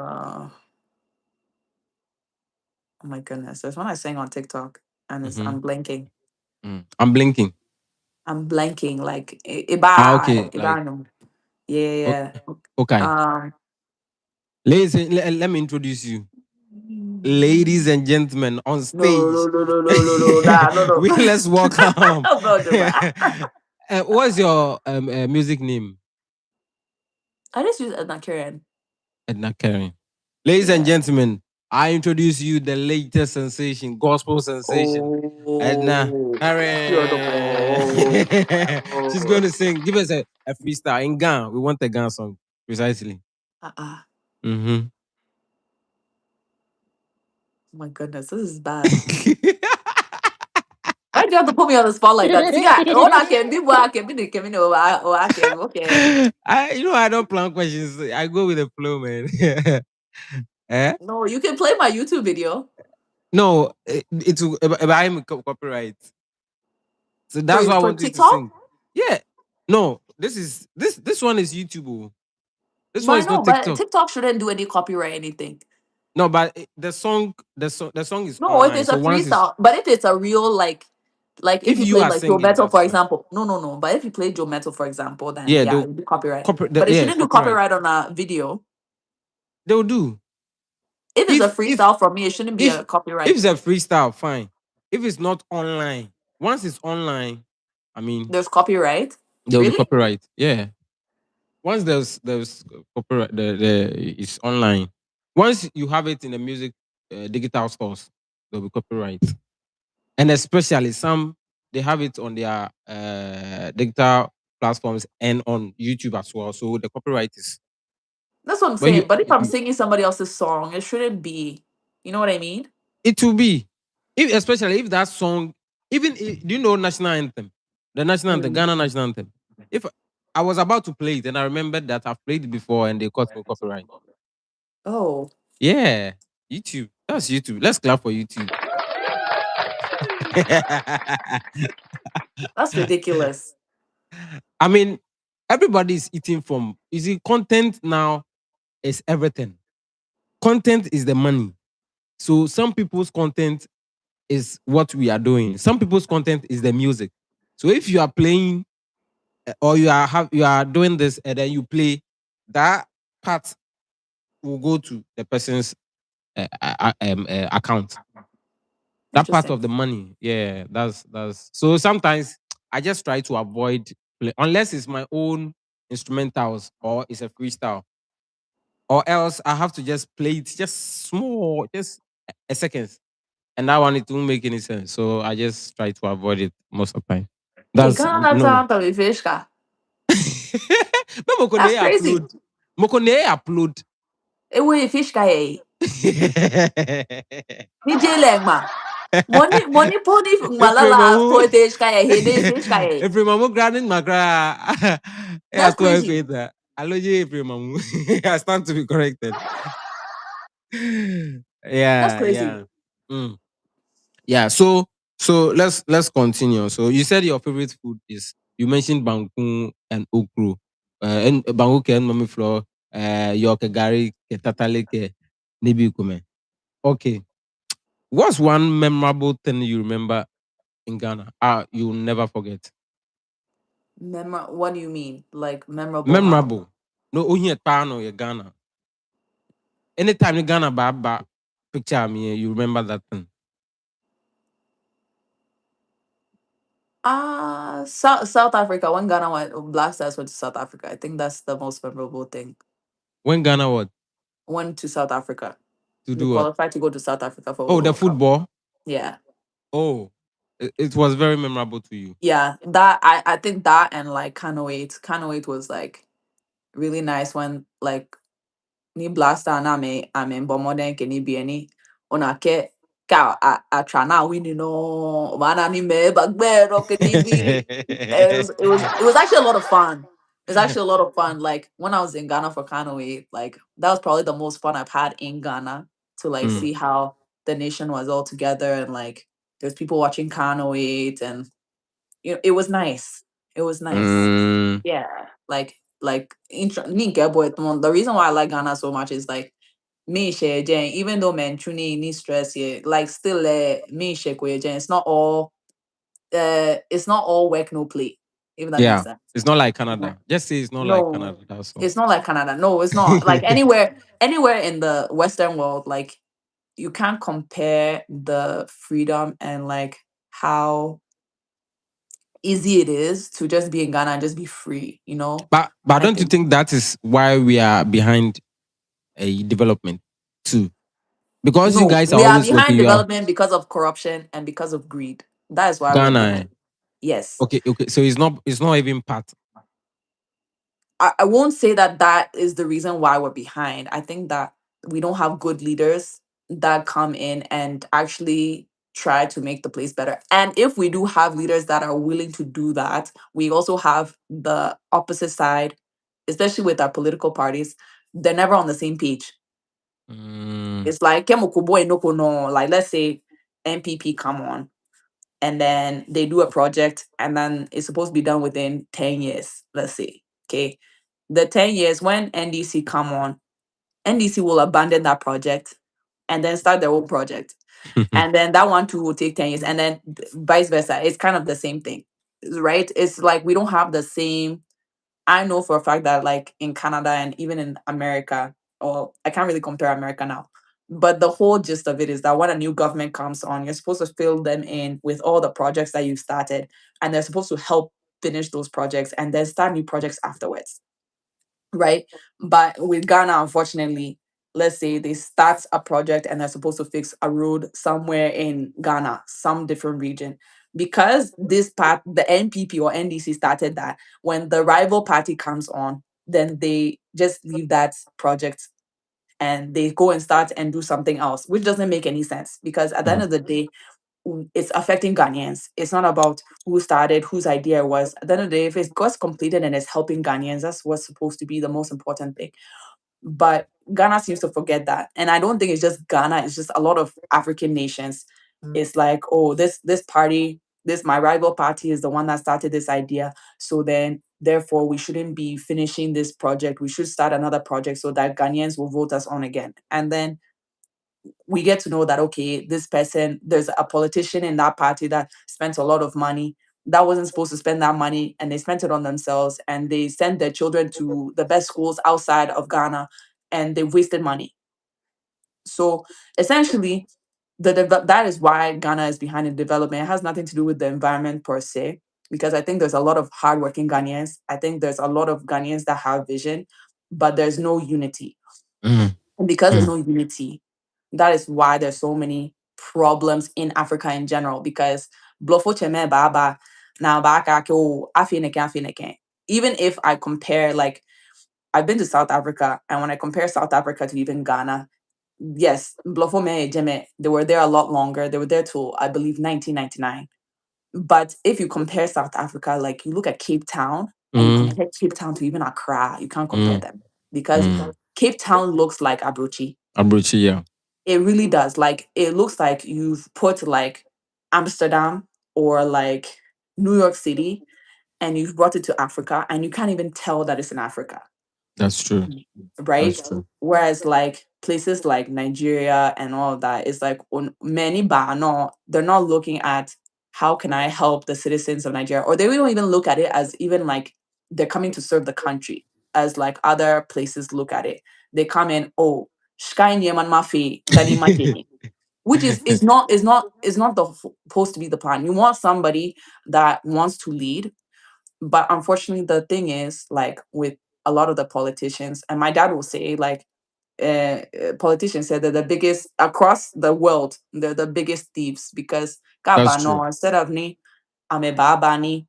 Oh my goodness. There's one I sang on TikTok and Mm-hmm. I'm blanking. I'm blinking. I'm blanking like Okay, like no. Yeah. okay. Um Ladies, let me introduce you. Ladies and gentlemen, on stage. no, nah, no. Let's welcome. Oh, no, do that. What's your music name? I just use Edna Karen. Edna Karen. Ladies and Yeah. gentlemen, I introduce you the latest sensation, gospel sensation, Edna Oh, Karen. She's going beautiful. to sing. Give us a freestyle in Gan. We want a Gan song, precisely. Uh-uh. Mm-hmm. Oh my goodness, this is bad. Why do you have to put me on the spot like that? See, I can be what I can be, or I can, okay. I don't plan questions. I go with the flow, man. Eh? No, you can play my YouTube video. No, it's I'm copyright. So that's why I For want you to TikTok? sing. Yeah. No, this one is YouTube. Oh. This But one I is know, not but TikTok. TikTok shouldn't do any copyright anything. No, but the song is No, if online. it's a So once it's freestyle, but if it's a real like if if you you play are like Joe singing, Metal, that's for fine. example, no. But if you play Joe Metal, for example, then Yeah, yeah, they'll it'll be copyright. But it yeah, shouldn't do copyright. copyright on a video. They'll do. If it's a If freestyle from me, it shouldn't be if a if copyright. it's a freestyle, fine. If it's not online, once it's online, I mean, There's copyright. there'll be Really? copyright. Yeah. Once there's copyright, it's online. Once you have it in the music digital stores, there'll be copyright. And especially some they have it on their digital platforms and on YouTube as well. So the copyright is That's what I'm when saying. But if I'm singing somebody else's song, it shouldn't be. You know what I mean? it will be if especially if that song do you know national anthem, the national anthem, Mm. Ghana national anthem. If I was about to play it and I remembered that I've played it before and they caught me copyright. Oh, Yeah, YouTube. That's YouTube. Let's clap for YouTube. that's ridiculous. I mean, everybody's eating from. You see, content now is everything. Content is the money. So some people's content is what we are doing. Some people's content is the music. So if you are playing or you are doing this and then you play that part will go to the person's account. That part of the money, yeah, that's so sometimes I just try to avoid unless it's my own instrumentals or it's a freestyle, or else I have to just play it just small, just a second, and that one it won't make any sense. So I just try to avoid it most of the time. That's no. No, That's crazy. Mokone upload. Ewe fish guy. Ni jelema. Money pony malala footage kaya hede fish kaya. Every mamu granting makra. That's crazy. Aloji every mamu. I stand to be corrected. That's Yeah, crazy. yeah. Mm. Yeah, so let's continue. So you said your favorite food is, you mentioned banku and okro. And banku and mami flour, your gari ke tatale ke nibi kume. Okay. What's one memorable thing you remember in Ghana? You'll never forget. What do you mean? Like memorable how? Memorable. No, only at Pano, Ghana. Anytime in Ghana, picture me, you remember that thing. South Africa. When Ghana went, Black Stars went to South Africa. I think that's the most memorable thing. When Ghana what? Went to South Africa. To They do what? qualified to go to South Africa for Oh, the World Cup. football? Yeah. Oh, it was very memorable to you. Yeah. That I think that and like Canoe. Canoe was like really nice when like ni Blaster na me bomoden ke ni bieni ona ke ka a trana winning no mana ni me bagbero ke ni bi. It was actually a lot of fun. It was actually a lot of fun. Like when I was in Ghana for Canoe, like that was probably the most fun I've had in Ghana to like Mm. see how the nation was all together and like there's people watching Canoe and it was nice. It was nice. Mm. Yeah. The reason why I like Ghana so much is like me share Jen, even though men tuni need stress here, like still me share Jen. It's not all work, no play. If that makes Yeah, sense. it's not like Mhm. Canada. Just say it's not like No, Canada. That's all. it's not like Canada. No, it's not. Like anywhere in the Western world, like you can't compare the freedom and like how easy it is to just be in Ghana and just be free, you know? But I don't you think think that is why we are behind a development too? Because you no, guys are we are always working, behind you are development because of corruption and because of greed. That is why we're Ghana. behind. Yes. Okay. So it's not even part. I won't say that that is the reason why we're behind. I think that we don't have good leaders that come in and actually try to make the place better. And if we do have leaders that are willing to do that, we also have the opposite side, especially with our political parties. They're never on the same page. Mm. It's like Kemokubo Enoko no, like let's say NPP come on and then they do a project and then it's supposed to be done within 10 years, let's say. Okay. The 10 years when NDC come on, NDC will abandon that project and then start their own project. And then that one too will take 10 years. And then vice versa. It's kind of the same thing. Right? It's like we don't have the same. I know for a fact that like in Canada and even in America, or I can't really compare America now, but the whole gist of it is that when a new government comes on, you're supposed to fill them in with all the projects that you've started, and they're supposed to help finish those projects and then start new projects afterwards. Right? But with Ghana, unfortunately, let's say they start a project and they're supposed to fix a road somewhere in Ghana, some different region. Because this part, the NPP or NDC started that, when the rival party comes on, then they just leave that project and they go and start and do something else, which doesn't make any sense because at the end of the day, it's affecting Ghanaians. It's not about who started, whose idea it was. At the end of the day, if it gets completed and it's helping Ghanaians, that's what's supposed to be the most important thing. But Ghana seems to forget that. And I don't think it's just Ghana, it's just a lot of African nations. It's like, oh, this party, this my rival party is the one that started this idea. So then therefore we shouldn't be finishing this project. We should start another project so that Ghanaians will vote us on again. And then we get to know that okay, this person, there's a politician in that party that spent a lot of money that wasn't supposed to spend that money, and they spent it on themselves, and they sent their children to the best schools outside of Ghana, and they wasted money. So essentially, that is why Ghana is behind in development. It has nothing to do with the environment per se, because I think there's a lot of hardworking Ghanaians. I think there's a lot of Ghanaians that have vision, but there's no unity. And because there's no unity, that is why there's so many problems in Africa in general. Because blofo cheme baba na baka ke o afineke. Even if I compare, like, I've been to South Africa, and when I compare South Africa to even Ghana, yes, Blofome Jeme, they were there a lot longer. They were there till, I believe, 1999. But if you compare South Africa, like you look at Cape Town and you compare Cape Town to even Accra, you can't compare them, because Cape Town looks like Abuchi. Abuchi, yeah. It really does. Like, it looks like you've put like Amsterdam or like New York City and you've brought it to Africa, and you can't even tell that it's in Africa. That's true. Right? That's true. Whereas like places like Nigeria and all of that, it's like many no, they're not looking at how can I help the citizens of Nigeria, or they don't even look at it as even like they're coming to serve the country, as like other places look at it. They come in, oh, shkai nyeman mafi, gani majeni. Which is not supposed to be the plan. You want somebody that wants to lead, but unfortunately, the thing is, like with a lot of the politicians, and my dad will say, like, politicians said that the biggest across the world, they're the biggest thieves, because That's true. instead of ni, I'm a babani,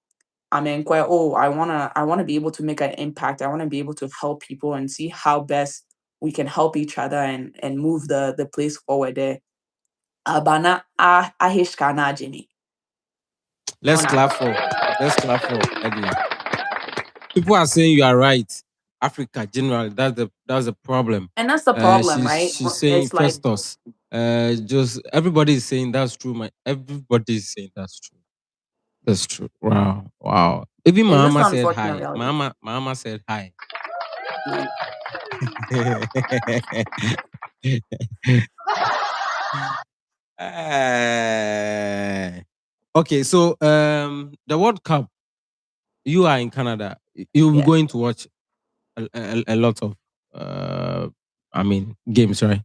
oh, I wanna be able to make an impact. I want to be able to help people and see how best we can help each other and move the place forward there. Abana ahishkana jini. Let's clap for Edna. People are saying you are right. Africa generally, that's the problem. And that's the problem, right? She's saying It's like, Festus. Just everybody is saying that's true. Everybody is saying that's true. That's true. Wow. Even it's just Mama an said unfortunate hi. reality. Mama said hi. Okay, so the World Cup, you are in Canada. You'll be going to watch a lot of games, right?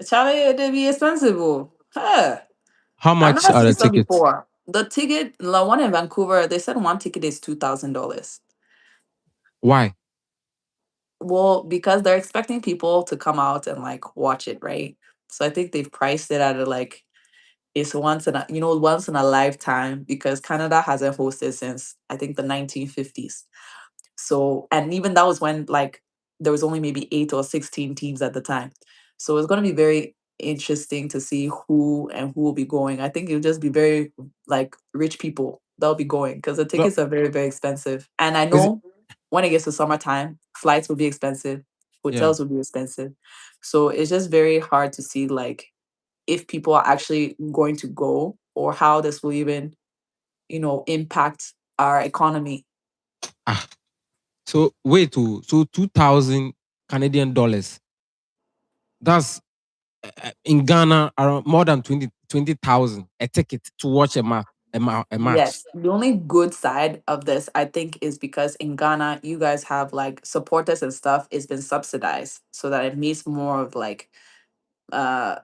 Charlie, it'd be expensive. Huh. How I've much never are seen the so tickets? before. The ticket, the one in Vancouver, they said one ticket is $2,000. Why? Well, because they're expecting people to come out and like watch it, right? So I think they've priced it at like it's once in a lifetime, because Canada hasn't hosted since I think the 1950s. So, and even that was when like there was only maybe 8 or 16 teams at the time. So it's going to be very interesting to see who will be going. I think it'll just be very like rich people that'll be going, because the No, tickets are very, very expensive. And I is it? know when it gets to summertime, flights will be expensive, Yeah. hotels will be expensive. So it's just very hard to see like if people are actually going to go, or how this will even, impact our economy. So wait, so 2,000 Canadian dollars. That's in Ghana around more than 20,000 a ticket to watch a match. Yes, the only good side of this, I think, is because in Ghana, you guys have like supporters and stuff. It's been subsidized so that it meets more of like uh,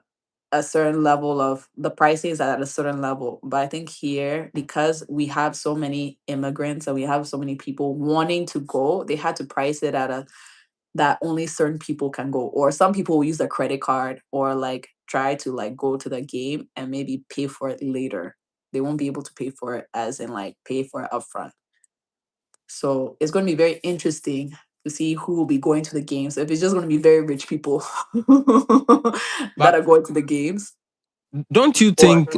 a certain level of the prices are at a certain level. But I think here, because we have so many immigrants and we have so many people wanting to go, they had to price it at a that only certain people can go, or some people will use a credit card, or like try to like go to the game and maybe pay for it later. They won't be able to pay for it as in like pay for it upfront. So it's going to be very interesting to see who will be going to the games. If it's just going to be very rich people that But are going to the games, don't you or think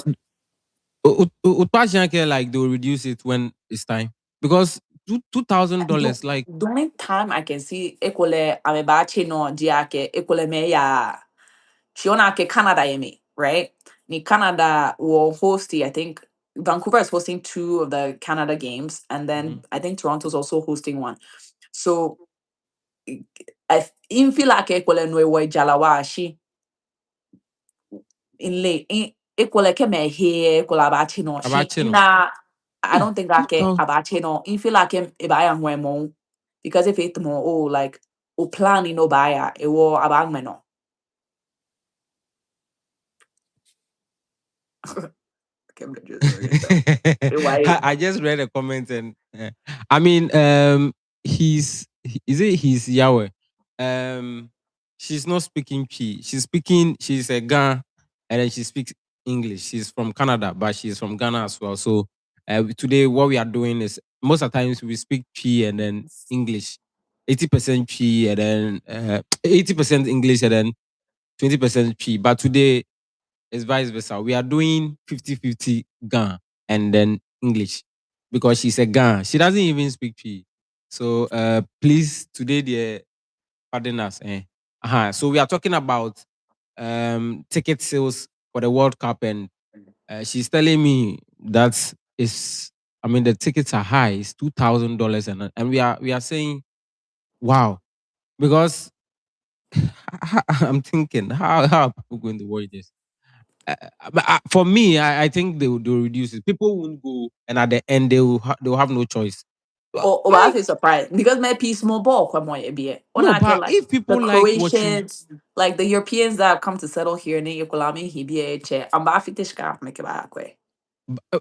like they will reduce it when it's time? Because $2,000, like the only time I can see equally amebache no diake equally me ya Shiona ke Canada yemi, right? Ni Canada will host I think Vancouver is hosting 2 of the Canada games, and then I think Toronto's also hosting one. So I feel like equally no way jalawa she in late equally ke me here equally abachi no she Abachi no. na I don't think I can about no. If you like him, if I am more because if it more like o planning no buy it will about me no. I just read a comment and I mean, is it he's Yahweh? She's not speaking Chi. She's a Ghana and then she speaks English. She's from Canada, but she's from Ghana as well. So today what we are doing is most of the times we speak Chi and then English. 80% Chi and then 80% English and then 20% Chi. But today it's vice versa. We are doing 50-50 Ghana and then English because she's a Ghana. She doesn't even speak P. So please, today, dear, pardon us. So we are talking about ticket sales for the World Cup, and she's telling me that is, I mean, the tickets are high. It's $2,000, and we are saying, wow, because I'm thinking, how are people going to watch this? But for me, I think they'll reduce it. People won't go, and at the end, they'll have no choice. Or I Why? feel surprised because my piece more ball come on be on No, I get but like if the people like watching, Croatians, like the Europeans that have come to settle here in Yokolami, he be a chair. I'm about to make it back way.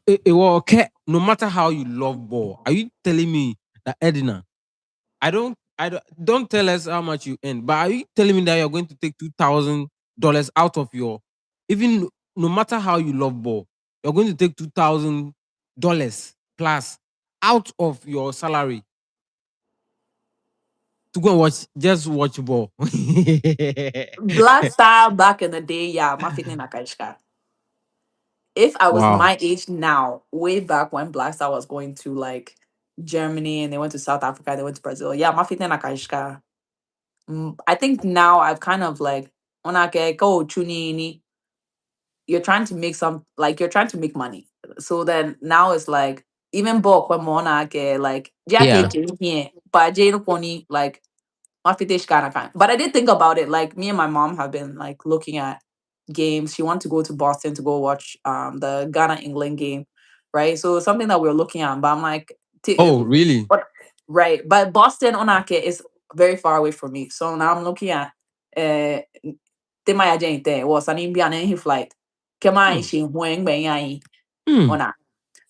it will okay. No matter how you love ball, are you telling me that Edina? I don't tell us how much you earn, but are you telling me that you're going to take $2,000 out of your even no matter how you love ball, you're going to take $2,000 plus out of your salary to go and watch ball. Black Star back in the day, yeah, my fitting nakashka. If I was Wow. my age now, way back when Black Star was going to like Germany and they went to South Africa, they went to Brazil, yeah, my fitting nakashka. I think now I've kind of like on go chuni you're trying to make some like you're trying to make money. So then now it's like even book when mona ke like Yeah. here but Jane Pony like mafitish kind of kind. But I did think about it. Like me and my mom have been like looking at games. She wanted to go to Boston to go watch the Ghana England game, right? So it's something that we're looking at. But I'm like, Oh, really? what? Right? But Boston Onake is very far away from me. So now I'm looking at uh Timaya Jane was an Indian flight. Kema Hmm. ishi hueng ben Hmm. ona.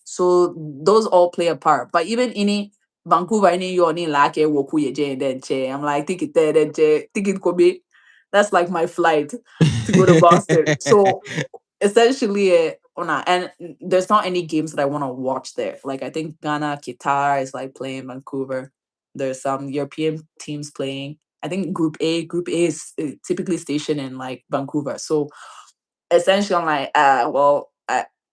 So those all play a part. But even in Vancouver, in your ni like woku ye jane then che. I'm like ticket there then che ticket could be that's like my flight to go to Boston. So essentially ona and there's not any games that I want to watch there. Like I think Ghana, Qatar is like playing Vancouver. There's some European teams playing. I think Group A is typically stationed in like Vancouver. So essentially I'm like, well,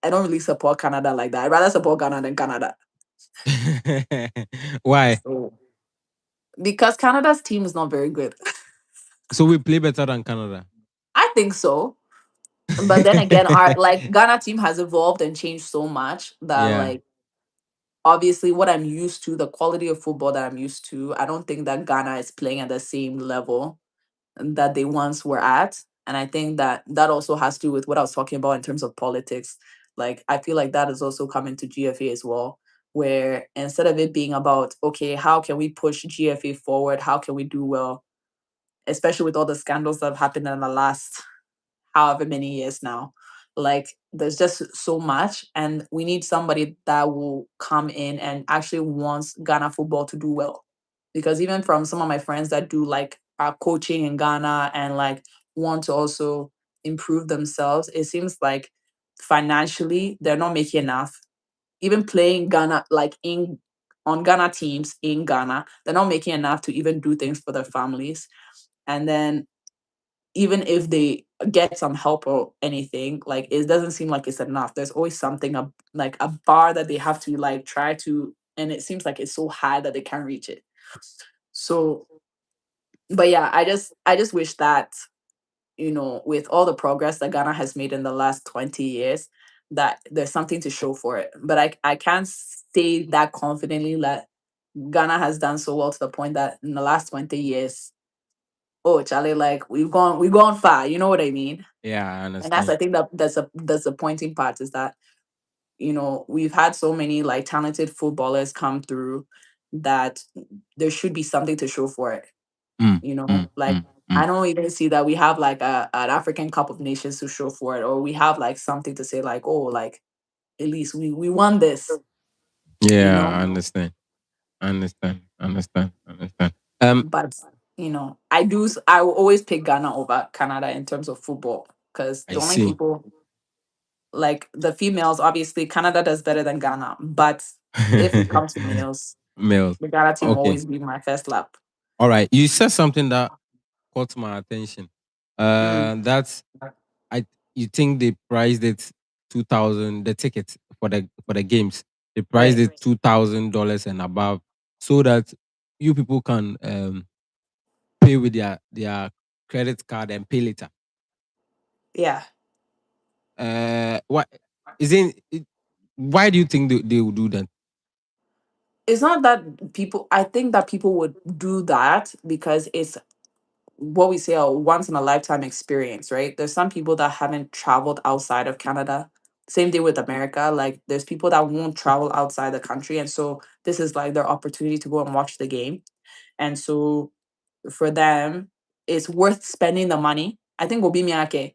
I don't really support Canada like that. I'd rather support Ghana than Canada. Why? So because Canada's team is not very good. So we play better than Canada. I think so. But then again, our like Ghana team has evolved and changed so much that Yeah. like obviously what I'm used to, the quality of football that I'm used to, I don't think that Ghana is playing at the same level that they once were at. And I think that that also has to do with what I was talking about in terms of politics. Like, I feel like that is also coming to GFA as well, where instead of it being about, okay, how can we push GFA forward? How can we do well? Especially with all the scandals that have happened in the last however many years now. Like, there's just so much, and we need somebody that will come in and actually wants Ghana football to do well. Because even from some of my friends that do like are coaching in Ghana and like want to also improve themselves, it seems like financially they're not making enough. Even playing Ghana, like in on Ghana teams in Ghana, they're not making enough to even do things for their families. And then even if they get some help or anything, like it doesn't seem like it's enough. There's always something like a bar that they have to like try to, and it seems like it's so high that they can't reach it. So, but yeah, I just wish that with all the progress that Ghana has made in the last 20 years, that there's something to show for it. But I can't say that confidently that Ghana has done so well to the point that in the last 20 years, oh Charlie, like we've gone far. You know what I mean? Yeah, I And that's understand. I think that's the pointing part is that we've had so many like talented footballers come through that there should be something to show for it. Mm, Like I don't even see that we have like an African Cup of Nations to show for it, or we have like something to say like, oh, like at least we won this, you Yeah, know. I understand. Understand. Um, But I will always pick Ghana over Canada in terms of football because I the only see. people like the females, obviously Canada does better than Ghana. But if it comes to males, Males. the Ghana team will Okay. always be my first lap. All right. You said something that caught my attention. Mm, That's I. You think they priced it 2,000 the ticket for the games. They priced right. it $2,000 and above, so that you people can pay with their credit card and pay later. Yeah. What is it? Why do you think they will do that? It's not that people, I think that people would do that because it's what we say a once in a lifetime experience, right? There's some people that haven't traveled outside of Canada. Same thing with America. Like there's people that won't travel outside the country. And so this is like their opportunity to go and watch the game. And so for them, it's worth spending the money. I think Obi Miyake.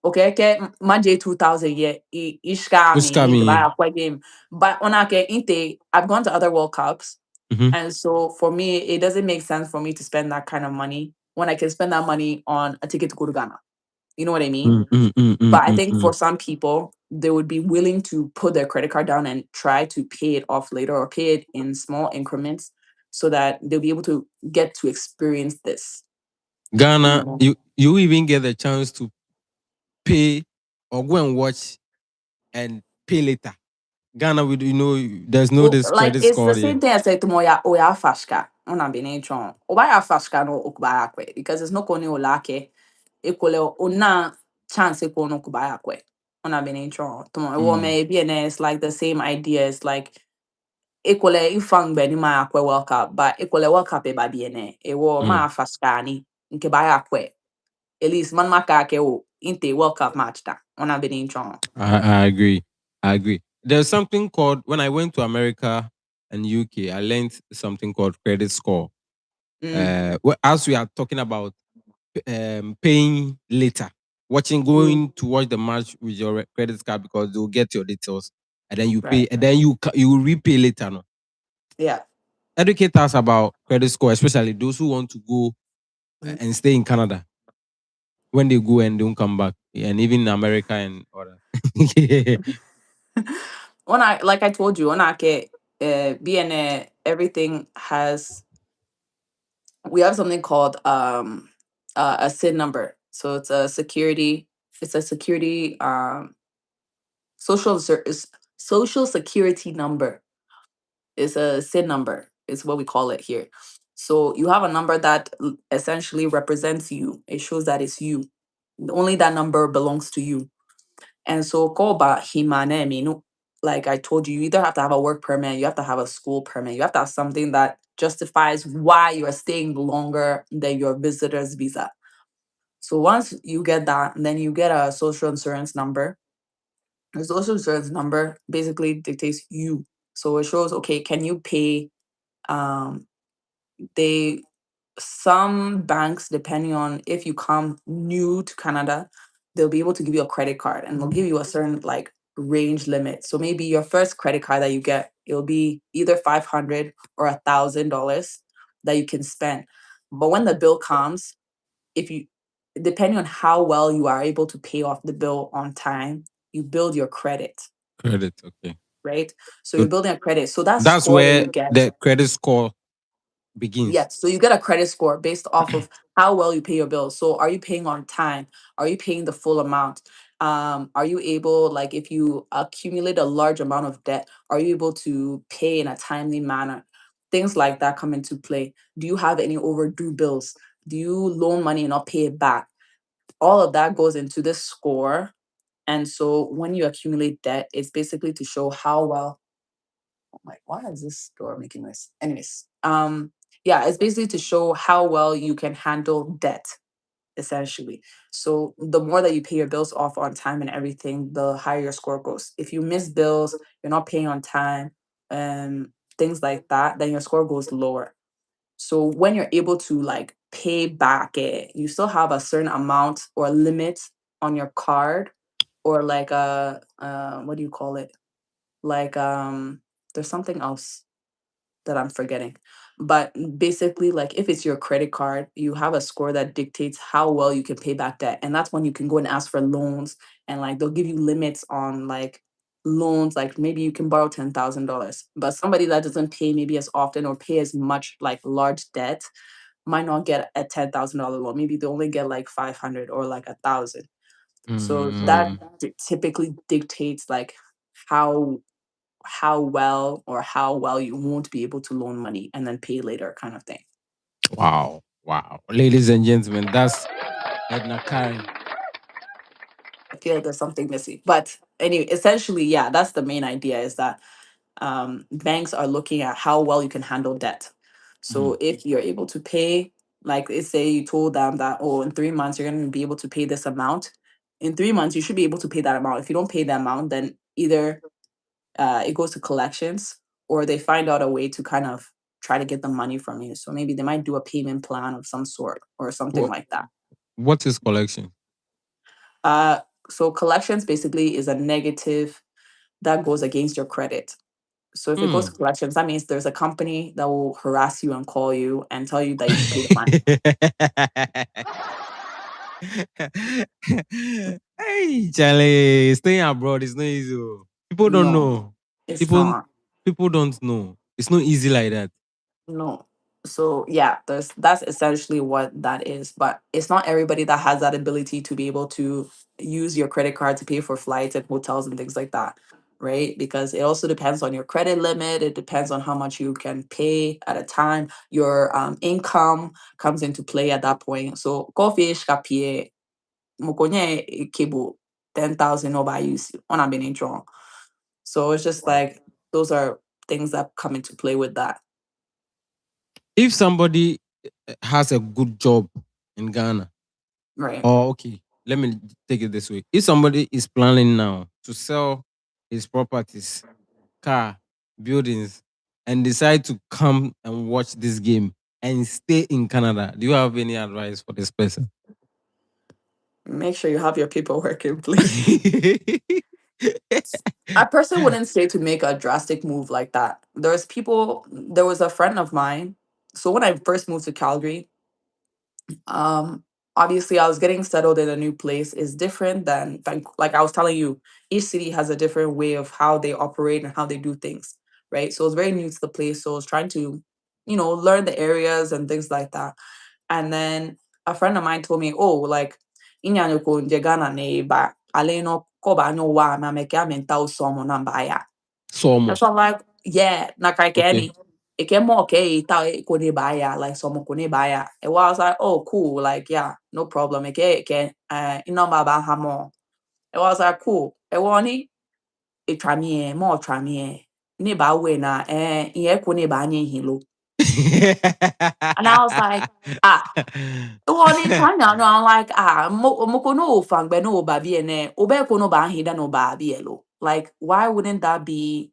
Okay, ke maje 2000 ye ishka Which me need to me? buy a game. But on ake inte, I've gone to other World Cups. Mm-hmm. And so for me, it doesn't make sense for me to spend that kind of money when I can spend that money on a ticket to go to Ghana. You know what I mean? But I think for some people, they would be willing to put their credit card down and try to pay it off later or pay it in small increments so that they'll be able to get to experience this. Ghana, you even get the chance to pay or go and watch and pay later. Ghana, there's no Well, this like credit it's the score here. same thing as like moya oya fashka. Ona bini chon. Obaya fashka no okubaya kwe because it's not koni olake. Ekole ona chance ekono kubaya kwe. Ona bini chon. Tomo ewo me bien it's like the same idea. It's like ekole ifang beni ma akwe World Cup, but ekole World Cup e ba bien ewo ma fashka ni nke baya kwe. At least man maka ke o inte World Cup match ta. Ona bini chon. I agree. I agree. There's something called when I went to America and UK, I learned something called credit score. As we are talking about paying later, going to watch the match with your credit card because they'll get your details and then you pay Right. and then you repay later. No, Yeah. educate us about credit score, especially those who want to go and stay in Canada when they go and don't come back, and even in America and other. When I like I told you, when I get BNA, everything has we have something called a SIN number. So it's a security social security number. It's a SIN number, is what we call it here. So you have a number that essentially represents you. It shows that it's you. Only that number belongs to you. And so koba himane minu, like I told you, you either have to have a work permit, you have to have a school permit, you have to have something that justifies why you are staying longer than your visitor's visa. So once you get that, then you get a social insurance number. The social insurance number basically dictates you. So it shows, okay, can you pay um they some banks, depending on if you come new to Canada, they'll be able to give you a credit card and they'll give you a certain like range limit. So maybe your first credit card that you get, it'll be either 500 or $1,000 that you can spend. But when the bill comes, if you depending on how well you are able to pay off the bill on time, you build your credit, Credit, okay. right? So So you're building a credit. So that that's score that where you get. the credit score begins. Yes. So you get a credit score based off of how well you pay your bills. So are you paying on time? Are you paying the full amount? Are you able, like if you accumulate a large amount of debt, are you able to pay in a timely manner? Things like that come into play. Do you have any overdue bills? Do you loan money and not pay it back? All of that goes into this score. And so when you accumulate debt, it's basically to show how well like, why is this door making noise? Anyways, yeah, it's basically to show how well you can handle debt, essentially. So the more that you pay your bills off on time and everything, the higher your score goes. If you miss bills, you're not paying on time, things like that, then your score goes lower. So when you're able to like pay back it, you still have a certain amount or limit on your card, or like a what do you call it? Like there's something else that I'm forgetting. But basically, like if it's your credit card, you have a score that dictates how well you can pay back debt. And that's when you can go and ask for loans, and like they'll give you limits on like loans, like maybe you can borrow $10,000. But somebody that doesn't pay maybe as often or pay as much like large debt might not get a $10,000 loan. Maybe they only get like 500 or like 1,000. So that typically dictates like how how well you won't be able to loan money and then pay later kind of thing. Wow. Ladies and gentlemen, that's Edna Karen. I feel like there's something missing. But anyway, essentially, yeah, that's the main idea, is that banks are looking at how well you can handle debt. So if you're able to pay, like let's say you told them that, oh, in 3 months you're going to be able to pay this amount. In 3 months, you should be able to pay that amount. If you don't pay that amount, then either it goes to collections, or they find out a way to kind of try to get the money from you. So maybe they might do a payment plan of some sort or something like that. What is collection? So collections basically is a negative that goes against your credit. So if it goes to collections, that means there's a company that will harass you and call you and tell you that you should pay the money. Hey, Charlie, staying abroad is not easy. People don't know. It's not. People don't know. It's not easy like that. No. So yeah, that's essentially what that is. But it's not everybody that has that ability to be able to use your credit card to pay for flights and hotels and things like that. Right? Because it also depends on your credit limit. It depends on how much you can pay at a time. Your income comes into play at that point. So coffee shkapie mukonye cable 10,000 over use on a been wrong. So it's just like those are things that come into play with that. If somebody has a good job in Ghana, right? Oh, okay. Let me take it this way. If somebody is planning now to sell his properties, car, buildings, and decide to come and watch this game and stay in Canada, do you have any advice for this person? Make sure you have your paperwork in place. A person wouldn't say to make a drastic move like that. There was a friend of mine. So when I first moved to Calgary, obviously I was getting settled in a new place. Is different than like I was telling you, each city has a different way of how they operate and how they do things, right? So I was very new to the place. So I was trying to, learn the areas and things like that. And then a friend of mine told me, oh, like, inyanyo ko Ghana ne ba aleno ko ba no wa ma me kya menta somo namba ya. Somo. So I'm like, yeah, na kai keni. Ike mo okay ta ko ne ba ya, like somo ko ne ba ya. And I was like, oh, cool, like yeah, no problem. Ike inamba ba ha mo. And I was like, cool. E woni e tramie mo tramie. Ne ba we na iye ko ne ba nye hilo. And I was like, well, they try now. No, I'm like, moko no fang be no baby ene. Obe kono ba hida no baby elo. Like, why wouldn't that be?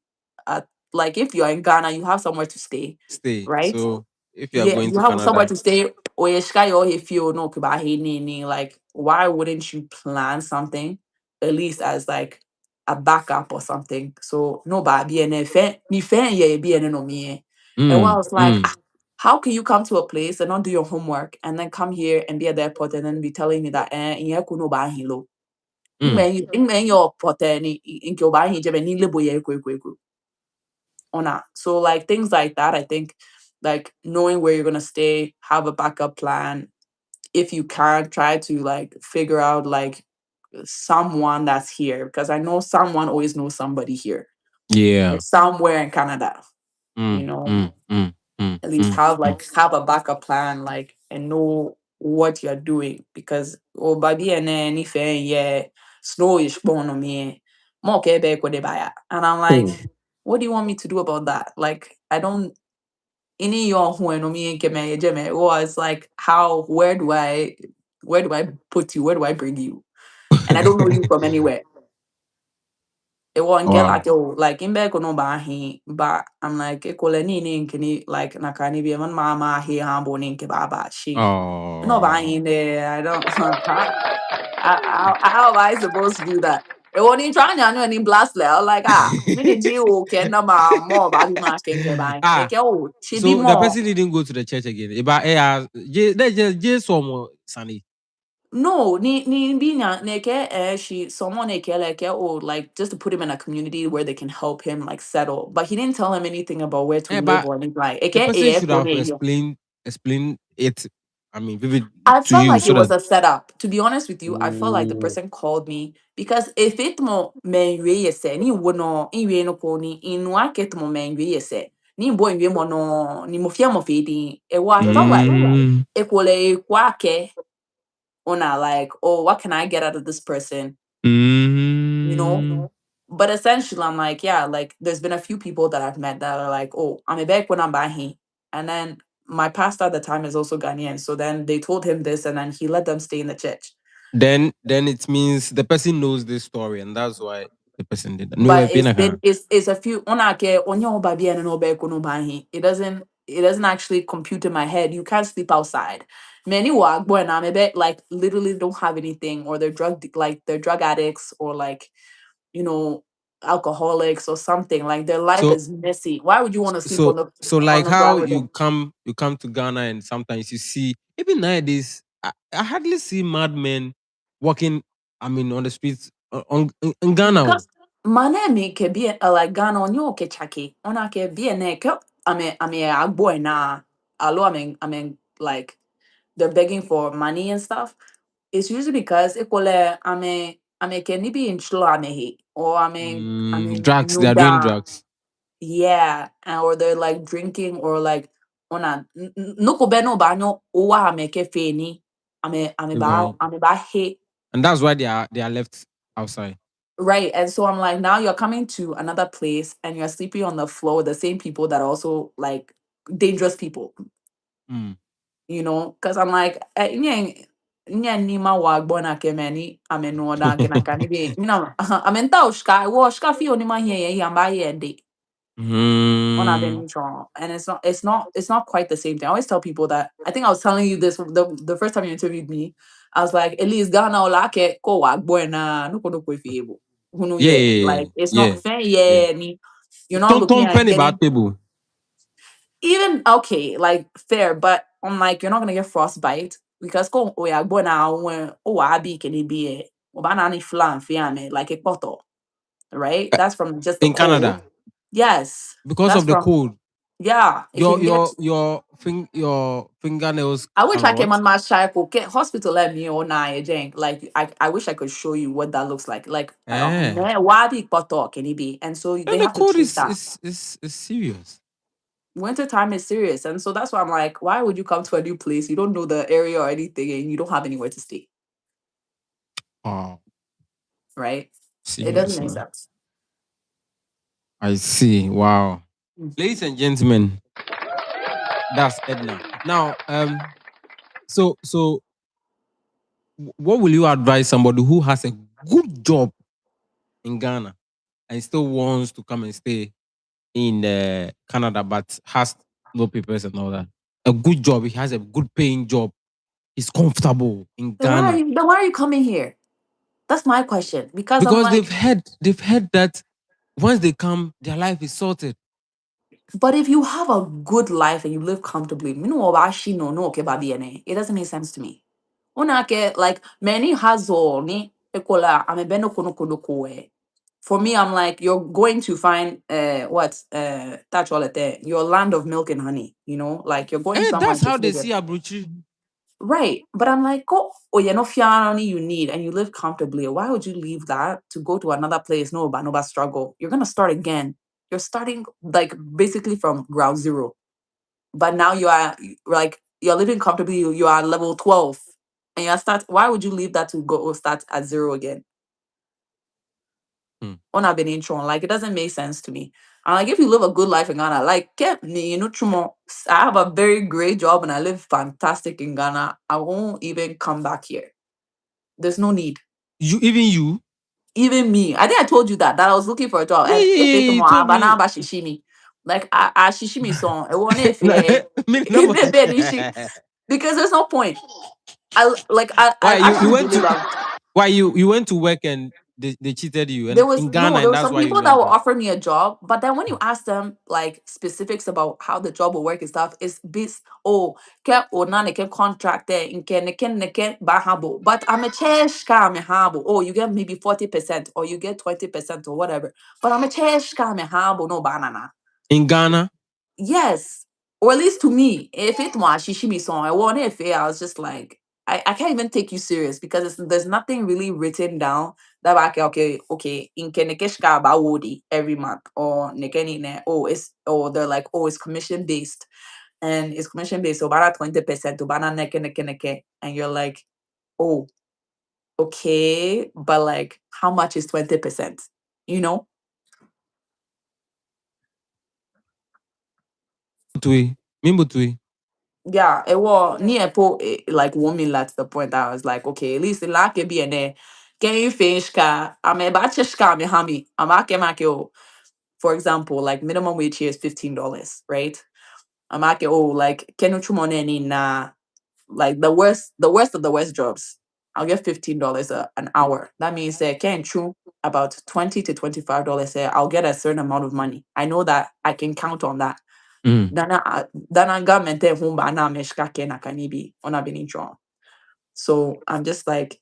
Like, if you're in Ghana, you have somewhere to stay, Stay. right? So if you are Yeah, going you to have somewhere Canada, to stay. Or you sky or if you no kuba ni. Like, why wouldn't you plan something at least as like a backup or something? So no baby ene fe mi fe ye be ene no me. And I was like, how can you come to a place and not do your homework and then come here and be at the airport and then be telling me that in kuno ba hilo? In your porte in your ba hijab ni lebo ye So like things like that, I think like knowing where you're gonna stay, have a backup plan. If you can, try to like figure out like someone that's here, because I know someone always knows somebody here. Yeah. Somewhere in Canada, at least have a backup plan, like, and know what you're doing, because baby and anything, yeah, snow is born on me. More and I'm like, what do you want me to do about that? Like, I don't any your who and me it's like, where do I Where do I put you? Where do I bring you? And I don't know you from anywhere. It won't get like, oh, like in back no bahi, but I'm like, equalini kini like nakani be man mama he hambo ninke baba she. No buying there. I don't how am I supposed to do that? It won't even try to any blast level like mini Gio can number more baby marking by oh she be So the more. person didn't go to the church again. But just some Sunny. No, ni being she someone like like just to put him in a community where they can help him like settle. But he didn't tell him anything about where to live But or anything like the person should have explained it. I mean, vivid I to felt you like so it was that. a setup. To be honest with you, I felt like the person called me because if it mo men we say ni wono in we no ko ni in wa ket mo men we say ni boy we mo no ni mo fia mo fedi e wa I felt like e kwole kwake ona like oh what can I get out of this person, you know. But essentially I'm like yeah, like there's been a few people that I've met that are like oh I'm a back when I'm by and then my pastor at the time is also Ghanaian, so then they told him this and then he let them stay in the church. Then it means the person knows this story and that's why the person did that. No, But it's a few it doesn't actually compute in my head. You can't sleep outside. Many walk boy and I'm a bit like literally don't have anything or they're drug addicts or like you know alcoholics or something. Like their life is messy. Why would you want to sleep on like the how ground with you them? come to Ghana and sometimes you see even nowadays I hardly see madmen walking I mean on the streets in Ghana. Because manemi ke be like Ghana on your ke chaki. Ona ke be ne ke a boy na alo like they're begging for money and stuff. It's usually because ekole ame ke ni be in chlo he or Drugs, they are doing nuda. drugs. Yeah, or they're like drinking or like ona no ko be no ba nyo owa ame ke fe ni Right. ame ba he. And that's why they are left outside. Right. And so I'm like, now you're coming to another place and you're sleeping on the floor with the same people that are also like dangerous people, you know? Because I'm like, nima wa bona kemeni ameno da kena kanibi you know amenta ushka wo ushka fi onima here yamba here de on and it's not quite the same thing. I always tell people that I think I was telling you this the first time you interviewed me. I was like, at least Ghana or like ko wa buena no kono ko fi ebo. Like it's not fair, you're not looking Don't at penny getting about table. even okay, like fair, but I'm like you're not gonna get frostbite because go oh yeah buena when oh I be can it be a flan fiame like a poto, right? That's from just the In cold. Canada. Yes. Because That's of the from cold. yeah, it can get Your fingernails I wish can I came what? on my cycle. Get hospital let me or na Jane. Like I wish I could show you what that looks like. Like why big talk can it be? And so they And the have to cold treat that. is serious. Winter time is serious. And so that's why I'm like, why would you come to a new place? You don't know the area or anything and you don't have anywhere to stay. Oh, Right? It doesn't serious, make man. sense. I see. Wow. Mm. Ladies and gentlemen, that's Edna. Now, so what will you advise somebody who has a good job in Ghana and still wants to come and stay in Canada but has no papers and all that? A good job, he has a good paying job, he's comfortable in Ghana. Then why are you coming here? That's my question. Because I'm Because like, they've heard that once they come, their life is sorted. but if you have a good life and you live comfortably, it doesn't make sense to me. Unake like many hazo ni ekola amebeno kono kono koe. For me, I'm like you're going to find touch all it your land of milk and honey. You know, like you're going somewhere That's to how they live see it. Abruchi. Right, but I'm like, oh, you're not fiani you need, and you live comfortably. Why would you leave that to go to another place? No, but struggle. You're gonna start again. You're starting like basically from ground zero. But now you're living comfortably. You are level 12, and you start. Why would you leave that to go start at zero again? On a been intron. Like, it doesn't make sense to me. And like, if you live a good life in Ghana, like, get me, I have a very great job and I live fantastic in Ghana. I won't even come back here. There's no need. You? Even me. I think I told you that I was looking for a job. And if it's more banana shishimi. Like, I shishimi song. It won't if because there's no point. I Why you went to work and they cheated you and in Ghana, there and were that's some why people you that left will them. offer me a job, but then when you ask them like specifics about how the job will work and stuff, it's based ke contract there in ke bahabo. But I'm a cheshka me habo. Oh, you get maybe 40% or you get 20% or whatever. But I'm a cheshka me habo no banana. In Ghana? Yes. Or at least to me, if it was shishimi song, I was just like, I can't even take you serious because there's nothing really written down that okay, in kenekeshka bawodi every month or nekeni ne they're like, it's commission based and it's commission based so bana 20% to bana neke and you're like, oh, okay, but like how much is 20%? You know? Yeah, it was near like 1 million to the point that I was like, okay, at least the lack be in there. Can you finish car? I'm a batch car me hammy. For example, like minimum wage here is $15, right? I'm like can you money na like the worst of the worst jobs. I'll get $15 an hour. That means can chew about $20 to $25. I'll get a certain amount of money. I know that I can count on that. Dana government humba na meshka kena kanibi ona benitron. So I'm just like,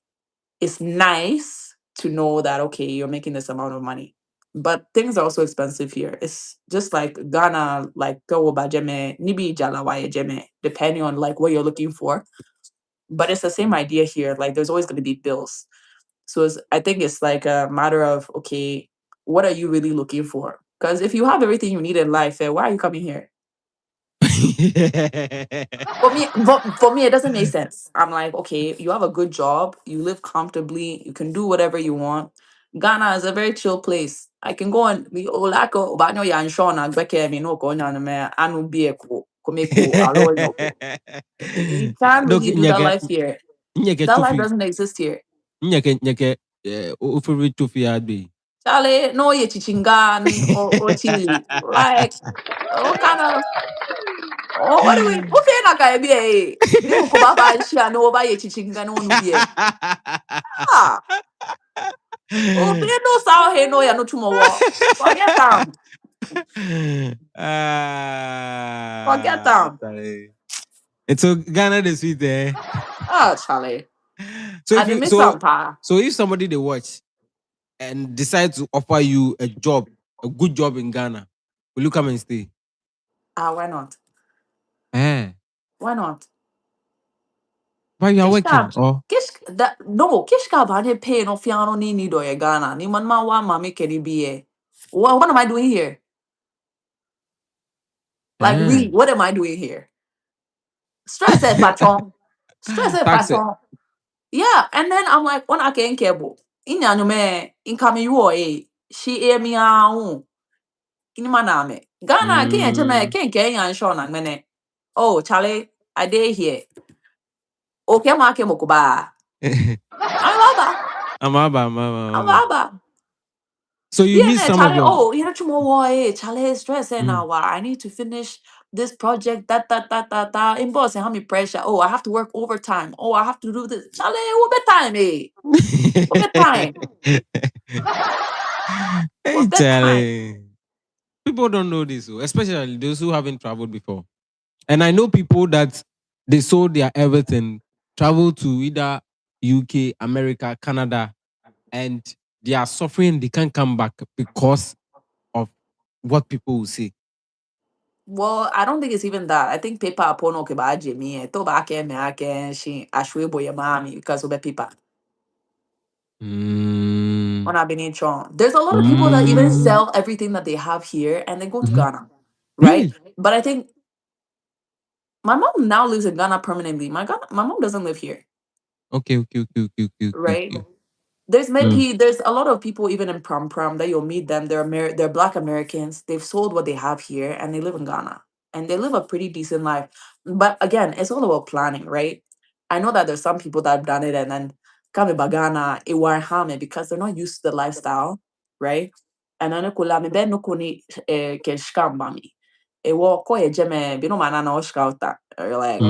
it's nice to know that okay, you're making this amount of money. But things are also expensive here. It's just like Ghana, like go jeme, nibi jalawaye jeme, depending on like what you're looking for. But it's the same idea here. Like there's always going to be bills. So I think it's like a matter of okay, what are you really looking for? Because if you have everything you need in life, why are you coming here? For me, it doesn't make sense. I'm like, okay, you have a good job, you live comfortably, you can do whatever you want. Ghana is a very chill place. I can go and be olako, but no yan shona gbeke me no ko nyana me anu be ko komeko alo no. You can't really do that life here. That life doesn't exist here. Charlie, no ye chichingan or chili. Like, what kind of what do we na ka be ni ko ba ba shia no ba ye chichingan no nu be. Ah, no sao he no ya no tomorrow. Forget them. Forget them. And so Ghana the sweet there. Charlie. So if somebody they watch and decide to offer you a good job in Ghana, will you come and stay? Why not? Why not? Why you are working? Kishka ba pay no fiano ni do ye Ghana. Ni man ma wa mami kedi be. What am I doing here? Like really, what am I doing here? Stress at patron. Yeah, and then I'm like, when I can't cable. Inya no me income you she me inimaname. Ghana can't and Sean and mene. Oh, Charlie, I dare here. Okay, marke mokuba. I'm Baba. So you miss some Charlie, of your... you know tomorrow, Charlie stress now. I need to finish this project. That. In boss, how me pressure. Oh, I have to work overtime. Oh, I have to do this. Charlie, what bedtime, What bedtime? Hey, Charlie. People don't know this, especially those who haven't traveled before. And I know people that they sold their everything, traveled to either UK, America, Canada, and they are suffering. They can't come back because of what people will say. Well, I don't think it's even that. I think paper upon okay ba Jimmy. To ba ke me ake she ashwe boy mommy because of the paper. On a there's a lot of people that even sell everything that they have here and they go to Ghana. Right? Really? But I think my mom now lives in Ghana permanently. My mom doesn't live here. Okay. Right? There's a lot of people even in prom that you'll meet them. They're Black Americans. They've sold what they have here and they live in Ghana and they live a pretty decent life. But again, it's all about planning, right? I know that there's some people that have done it and then come to Ghana, it won't harm it because they're not used to the lifestyle, right? And then kula me ben no kuni ke shkambami. E wo ko e jeme bino manana oshkauta. You're like,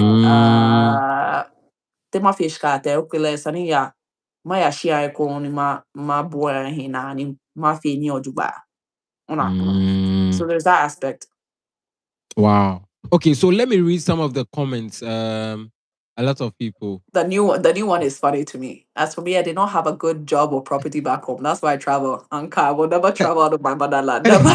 te ma fiskate okule saniya Maya shia ko ni ma boy hina ni ma fi ni ojuba. So there's that aspect. Wow. Okay, so let me read some of the comments. A lot of people. The new one is funny to me. As for me, I did not have a good job or property back home. That's why I travel. Anka, I will never travel out of my motherland. Never.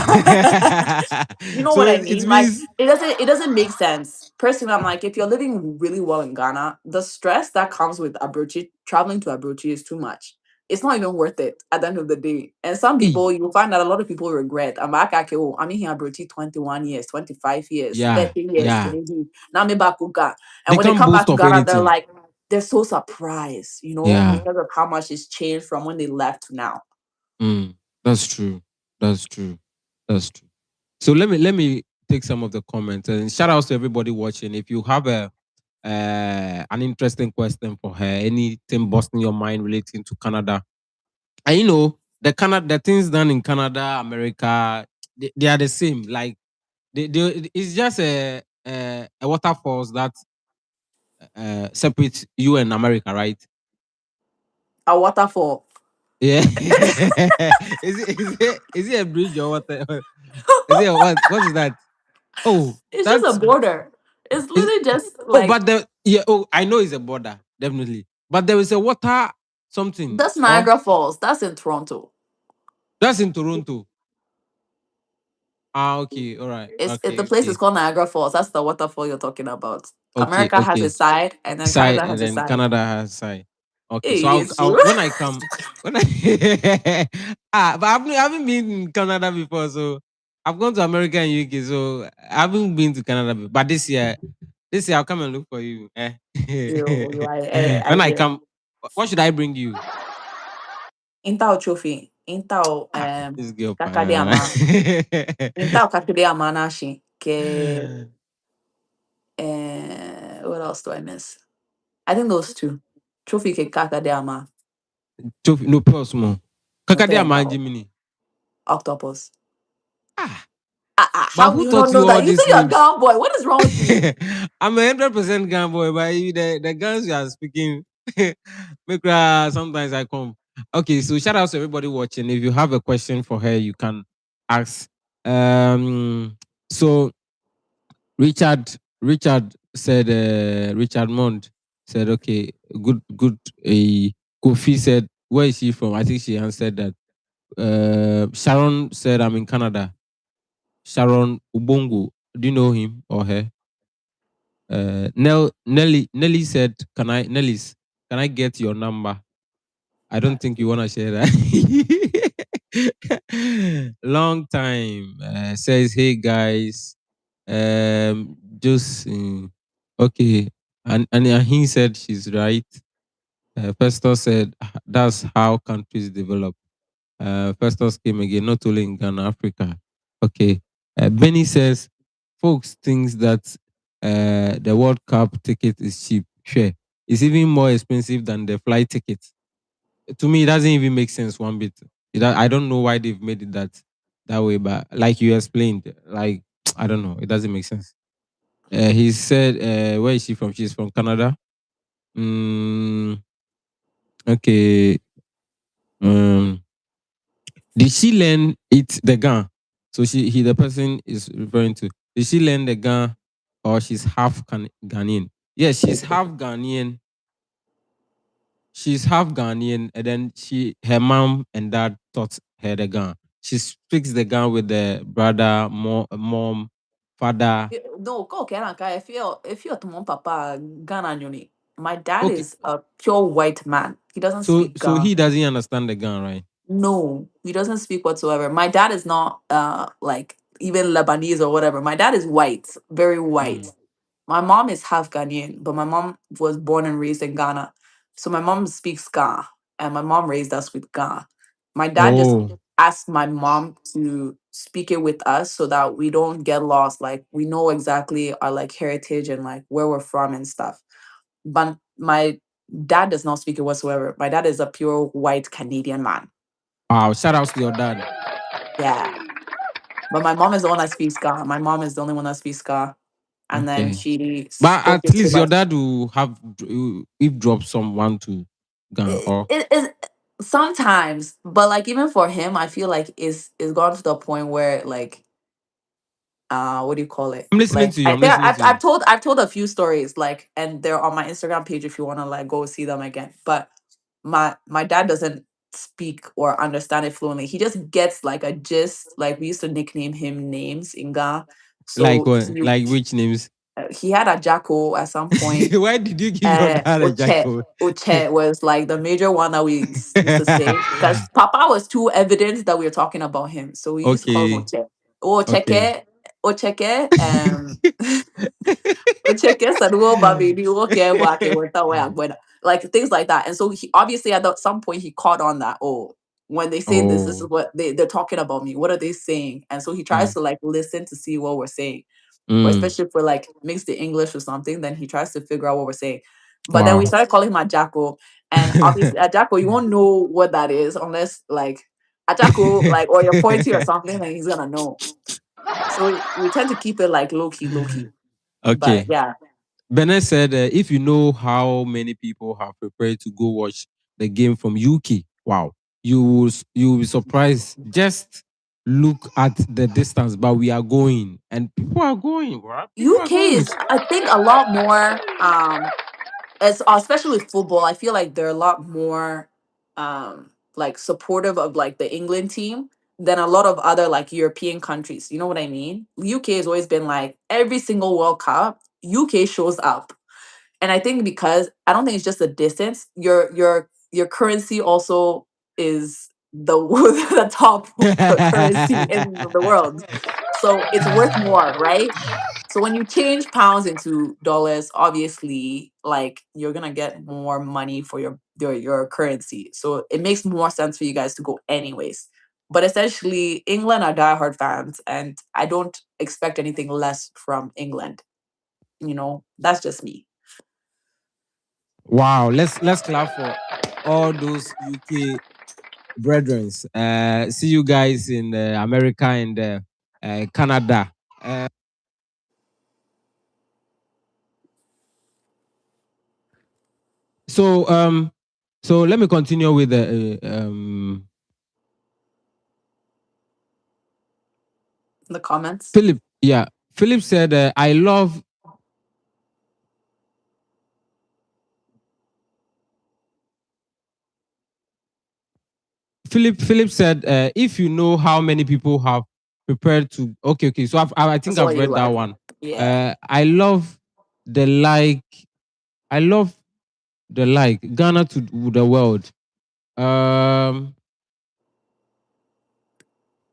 You know So what I it mean? Like means it doesn't make sense. Personally, I'm like, if you're living really well in Ghana, the stress that comes with Abuchi, traveling to Abuchi is too much. It's not even worth it at the end of the day. And some people, you will find that a lot of people regret. I'm back at oh, I'm in here Abuchi 21 years, 25 years, yeah, 30 years. yeah. Now I'm back Uga. And They when they can't come back boast to of Ghana, they're anything. like, they're so surprised, Yeah. because of how much it's changed from when they left to now. That's true. That's true. That's true. So let me take some of the comments and shout outs to everybody watching. If you have an interesting question for her, anything busting your mind relating to Canada, and the things done in Canada, America, they are the same. Like it's just a waterfalls that separate you and America, right? A waterfall. Yeah. Is it a bridge or what? Is it what is that? Oh, It's just a that's border. It's is literally just oh, like but I know it's a border, definitely. But there is a water something. that's Oh, Niagara Falls. That's in Toronto. that's in Toronto. Ah, okay, all right. It's Okay, the place is okay. called Niagara Falls. That's the waterfall you're talking about. Okay, America has a okay. side, and then Side Canada and has a then side. Canada has side. Okay, so Hey, I'll, it's I'll true. when I come when I but I haven't been in Canada before, so I've gone to America and UK, so I haven't been to Canada before. But this year I'll come and look for you. When I come, what should I bring you? Intao trophy. Intao This girl, kakadiama. Intao kakadiama nashi. Ke what else do I miss? I think those two. Trophy ke kakadiama. No more. Kakade Okay, amanji mini. octopus. Ah, but How do who you taught not you know all that? You say these you're a names? cowboy. What is wrong with you? I'm 100% Ghana boy, but the guns you are speaking, make sometimes I come. Okay, so shout out to everybody watching. If you have a question for her, you can ask. So Richard said, Richard Mond said, okay, good. Kofi said, where is she from? I think she answered that. Sharon said, I'm in Canada. Sharon Ubongo, do you know him or her? Nelly said, can I get your number? I don't think you want to share that. Long time says, hey guys, just okay. And he said she's right. Festus said, that's how countries develop. Festus came again, not only in Ghana, Africa. Okay. Benny says, folks thinks that the World Cup ticket is cheap. Sure. It's even more expensive than the flight ticket. To me, it doesn't even make sense one bit. I don't know why they've made it that way, but like you explained, like I don't know, it doesn't make sense. He said, where is she from? She's from Canada. Mm, okay. Um, did she learn it the gun? So the person is referring to. Did she learn the gun, or she's half Ghanaian? Yes, she's half Ghanaian. She's half Ghanaian, and then her mom and dad taught her the gun. She speaks the gun with the brother, mom, father. No, go Keranka. If you're to mom papa Ghana Nyoni. My dad Okay, is a pure white man. He doesn't so speak so Ghana. he doesn't understand the gun, right? No, he doesn't speak whatsoever. My dad is not like even Lebanese or whatever. My dad is white, very white. Mm. My mom is half Ghanaian, but my mom was born and raised in Ghana. So my mom speaks Ga. and my mom raised us with Ga. My dad just asked my mom to speak it with us so that we don't get lost. Like we know exactly our like heritage and like where we're from and stuff. But my dad does not speak it whatsoever. My dad is a pure white Canadian man. Wow, shout outs to your dad. Yeah. But my mom is the one that speaks Ga. My mom is the only one that speaks Ga. And then she But spoke at it to least your us. dad will have eavesdrop someone to Ghana. It is sometimes, but like even for him, I feel like it's gone to the point where like what do you call it? I'm listening Like to you. I'm listening to you. I've told a few stories like, and they're on my Instagram page if you want to like go see them again. But my dad doesn't speak or understand it fluently. He just gets like a gist. Like we used to nickname him names in Ghana. Like So what? Like which names? he had a Jacko at some point. Why did you give your dad a jackal? Oche was like the major one that we used to say because Papa was too evident that we were talking about him. So we used to call him Oche. Oh, Ocheke, Ocheke, Ocheke, Saduo, Baby, okay, Wake, Weta, like things like that. And so he obviously some point he caught on that, oh, when they say this is what they're talking about me. What are they saying? And so he tries to like listen to see what we're saying. Or especially if we're like mixed the English or something, then he tries to figure out what we're saying. But then we started calling him Ajako. And obviously Ajako, you won't know what that is unless like Ajako, like, or you're pointing or something, and he's gonna know. So we tend to keep it like low key. Okay. But yeah. Bennett said, if you know how many people have prepared to go watch the game from UK, wow, you will be surprised. Just look at the distance, but we are going, and people are going. UK is, I think, a lot more. As especially with football, I feel like they're a lot more like supportive of like the England team than a lot of other like European countries. You know what I mean? UK has always been like every single World Cup, UK shows up. And I think because I don't think it's just the distance, your currency also is the the top currency in the world. So it's worth more, right? So when you change pounds into dollars, obviously, like you're gonna get more money for your currency. So it makes more sense for you guys to go anyways. But essentially, England are diehard fans, and I don't expect anything less from England. You know, that's just me. Wow, let's clap for all those UK brethren. See you guys in America and Canada. So let me continue with the comments. Philip said, I love. Philip said, if you know how many people have prepared to. Okay. So I think I've read that one. Yeah. I love the like. I love the like Ghana to the world.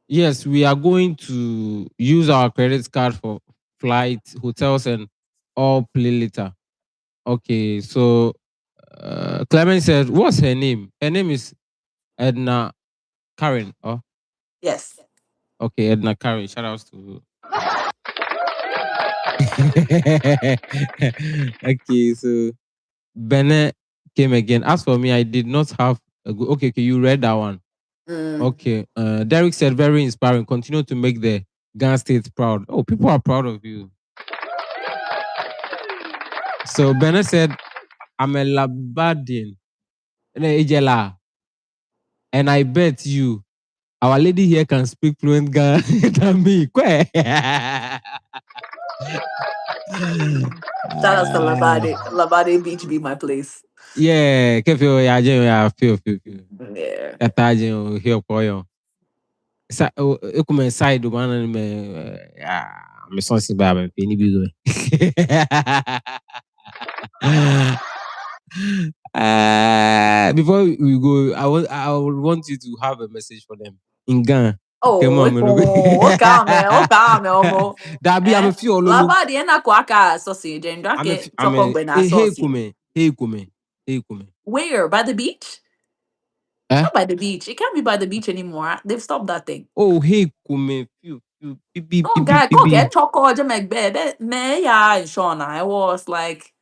Yes, we are going to use our credit card for flight, hotels, and all play later. Okay, so Clement said, what's her name? Her name is Edna Karen. Oh, yes. Okay, Edna Karen. Shout outs to. Okay, so Bennett came again. As for me, I did not have a good. Okay, you read that one. Okay. Derek said, very inspiring. Continue to make the Ghana state proud. Oh, people are proud of you. So Bennett said, I'm a Labadian. And I bet you, our lady here can speak fluent Ghana than me. Shout out to Labadi. Labadi Beach be my place. Yeah, feel. Yeah. Yeah. Yataje here for you. Ekume side one me me sonsi ba me peni bi go. Before we go, I would want you to have a message for them in Ghana. Oh, calm, Dabi, I'm a few ololo. Labadi ena kwaka sausage and drake I'm a hey kume. Where? By the beach? Not by the beach. It can't be by the beach anymore. They've stopped that thing. Oh, hey, kume, Oh, guy, go get chocolate, make bed. Me, yeah, and Sean, I was like,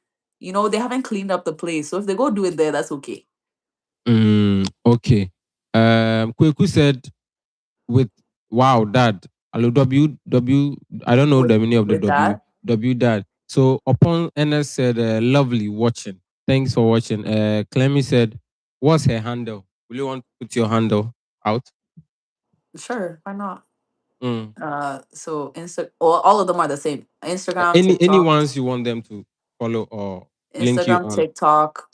they haven't cleaned up the place. So if they go do it there, that's okay. Okay. Kweku said with wow, dad. Hello, I don't know the meaning of the That. dad. So upon NS said, lovely watching. Thanks for watching. Clemmy said, what's her handle? Will you want to put your handle out? Sure, why not? Mm. So all of them are the same. Instagram, Any TikTok, ones you want them to follow or link you Instagram, on? TikTok.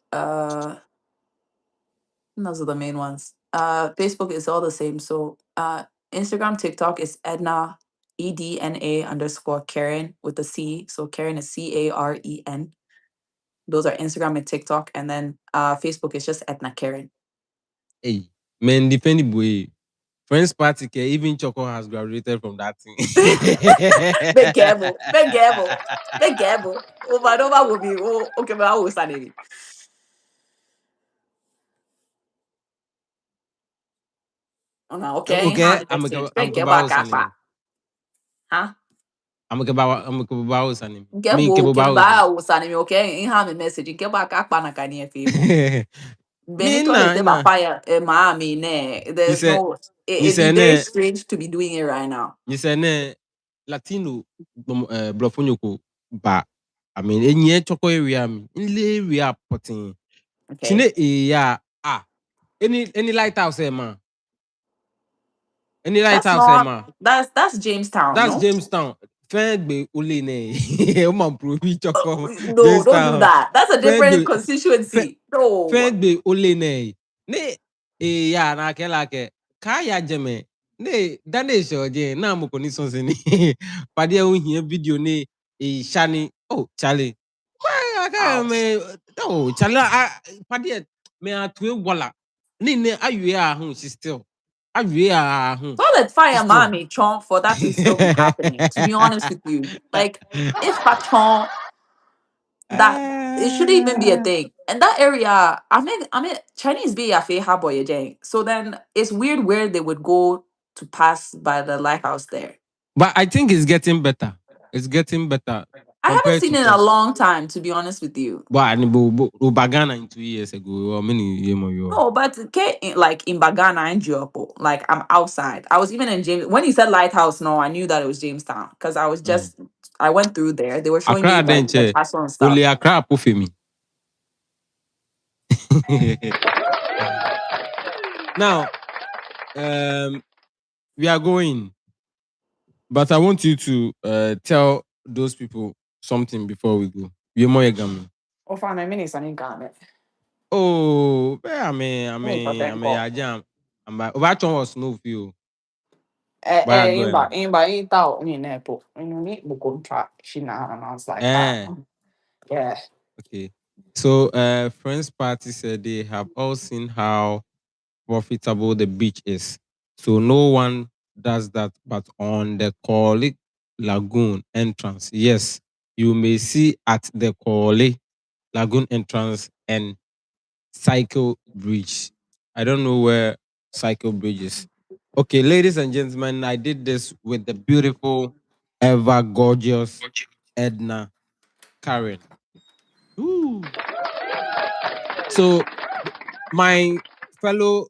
Those are the main ones. Facebook is all the same. So Instagram, TikTok is Edna EDNA_Karen with a C. So Karen is CAREN. Those are Instagram and TikTok, and then Facebook is just Edna Karen. Hey, man, defend boy. Friends party, even Choco has graduated from that thing. Big gamble, big gamble, big gamble. Over will be okay, but I will start it. Oh no, okay. Okay, I'm Big gamble, about Sanim. huh? I'm about Sanim. Gamble, gamble, Sanim. Okay, in have a message. Gamble, akpa na kani efebo. Benito is the fire, Miami. There's no. It'd be very strange to be doing it right now. You say ne Latino Blofonyoko ba. I mean, any choco area, area potting. Okay. Yeah, any lighthouse, man. Any That's lighthouse, not. man. That's Jamestown. That's No? Jamestown. Fengbe Uline. Oman Provi Choco. No, don't do that. That's a different constituency. No. Fengbe Uline. Ne ya na ke la ke. Kaya jeme. Ne dane shoje na mo koni sonse ni. Pade o hia video ne shani. Oh, Charlie. Why me oh, Charlie pade me atwe wala. Ne awie a hu she still. Awie a hu. Toilet fire mommy chon for that to still be happening. To be honest with you. Like if patron that it shouldn't even be a thing. And that area, I mean Chinese be a fe boy jang. So then it's weird where they would go to pass by the lighthouse there. But I think it's getting better. It's getting better. I haven't seen it in a long time, to be honest with you. But Bagana in 2 years ago, or many years more. No, but like in Bagana and Jopo, like I'm outside. I was even in James when he said lighthouse. No, I knew that it was Jamestown because I went through there. They were showing me like the castle and stuff. Only Accra Pufemi. Now, we are going, but I want you to tell those people something before we go. You're more Yegami. Oh, fine, I mean, it's an income. Oh, I mean, I jam. About was no view. Yeah. Okay. So friends party said they have all seen how profitable the beach is. So no one does that but on the Korle Lagoon entrance. Yes, you may see at the Korle Lagoon entrance and Cycle Bridge. I don't know where Cycle Bridge is. Okay, ladies and gentlemen, I did this with the beautiful, ever gorgeous Edna Karen. Ooh. So my fellow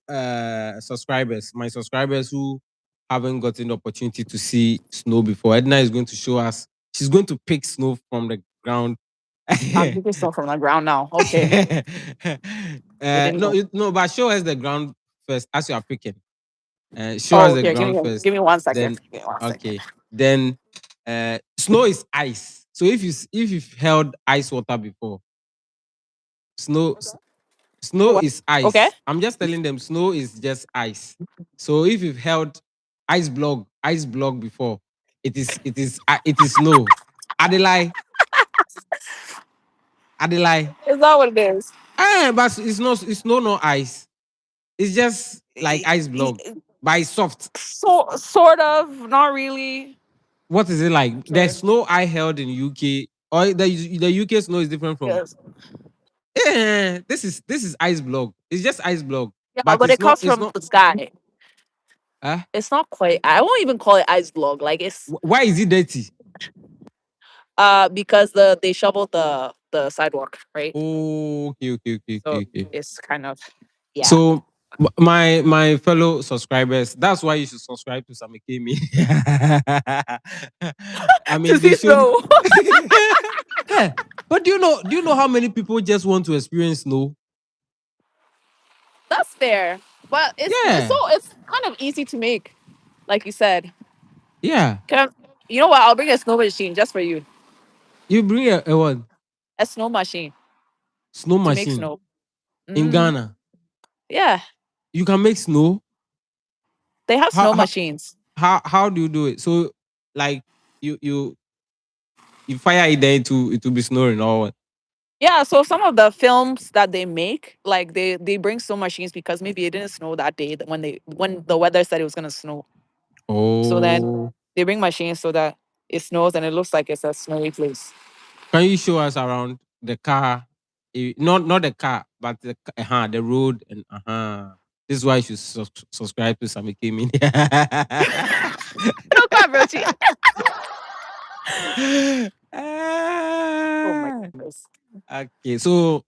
subscribers, my subscribers who haven't gotten the opportunity to see snow before, Edna is going to show us. She's going to pick snow from the ground. I'm picking snow from the ground now. Okay. No, but show us the ground first as you are picking. Show us the ground first. Give me 1 second. Then, okay. Then snow is ice. So if you've held ice water before, snow is ice. Okay. I'm just telling them snow is just ice. So if you've held ice block before, it is snow. Adelaide. Is that what it is? But it's no ice. It's just like ice block, but it's soft. So sort of, not really. What is it like? The snow I held in UK, or the UK snow is different from. Yes. Yeah, this is ice block. It's just ice block. Yeah, but it comes from the sky. It's not quite. I won't even call it ice block. Like it's. Why is it dirty? Because they shoveled the sidewalk, right? Oh, okay. So it's kind of So my fellow subscribers, that's why you should subscribe to SammyKay Media. I mean, they show. Yeah, but do you know how many people just want to experience snow? That's fair, but it's kind of easy to make, like you said. Yeah. You know what? I'll bring a snow machine just for you. You bring a what? A snow machine. Snow to make machine snow. in Ghana. Yeah. You can make snow. They have snow machines. How do you do it? So like you fire it, then it will be snowing or what? Yeah, so some of the films that they make, like they bring snow machines because maybe it didn't snow that day when the weather said it was gonna snow. So then they bring machines so that it snows and it looks like it's a snowy place. Can you show us around the car? Not the car, but the road and This is why you should subscribe to SammyKay Media. No cockroachy. Oh my goodness. Okay, so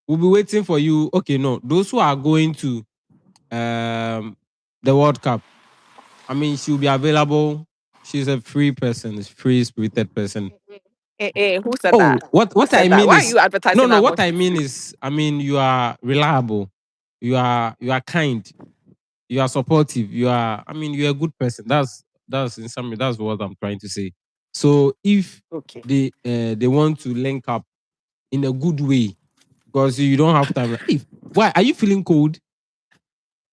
we'll be waiting for you. Okay, no, those who are going to the World Cup, I mean, she'll be available. She's a free person, free spirited person. Who said that? What I mean Why is are you advertising that? what I mean is, I mean, you are reliable, you are kind, you are supportive, you're a good person. That's in summary, that's what I'm trying to say. So if they want to link up in a good way, because you don't have time. Why are you feeling cold?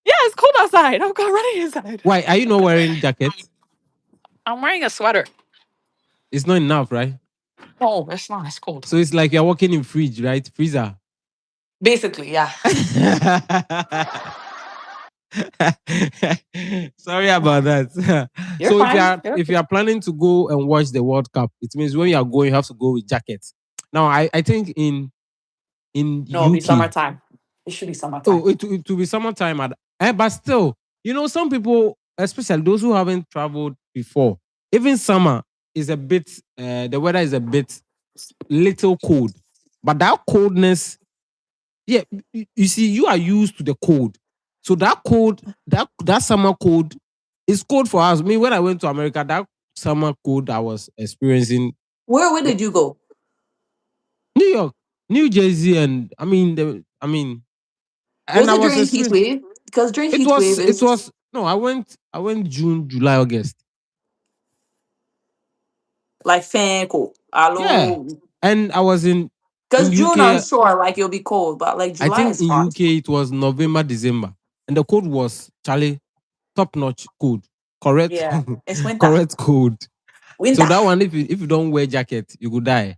Yeah, it's cold outside. I'm running inside. Why are you not wearing jackets? I'm wearing a sweater. It's not enough, right? No, it's not. It's cold. So it's like you're working in fridge, right? Freezer. Basically, yeah. Sorry about that. So fine. if you are planning to go and watch the World Cup, it means when you are going, you have to go with jackets. Now I think in No, it'll be summertime. It should be summertime. Oh, it will be summertime but still, some people, especially those who haven't traveled before, even summer is a bit the weather is a bit little cold. But that coldness, yeah, you see, you are used to the cold. So that cold, that summer cold is cold for us. Me, when I went to America, that summer cold I was experiencing. Where did you go? New York, New Jersey, and I mean, was it during heat wave? Because during heat wave, it was no. I went June, July, August. Like Fanco, Yeah, and I was in because June, UK. I'm sure like it'll be cold, but like July I think is in hot. UK it was November, December, and the cold was Charlie, top notch cold. Correct. Yeah, it's winter. Correct cold. Winter. So that one, if you don't wear jacket, you could die.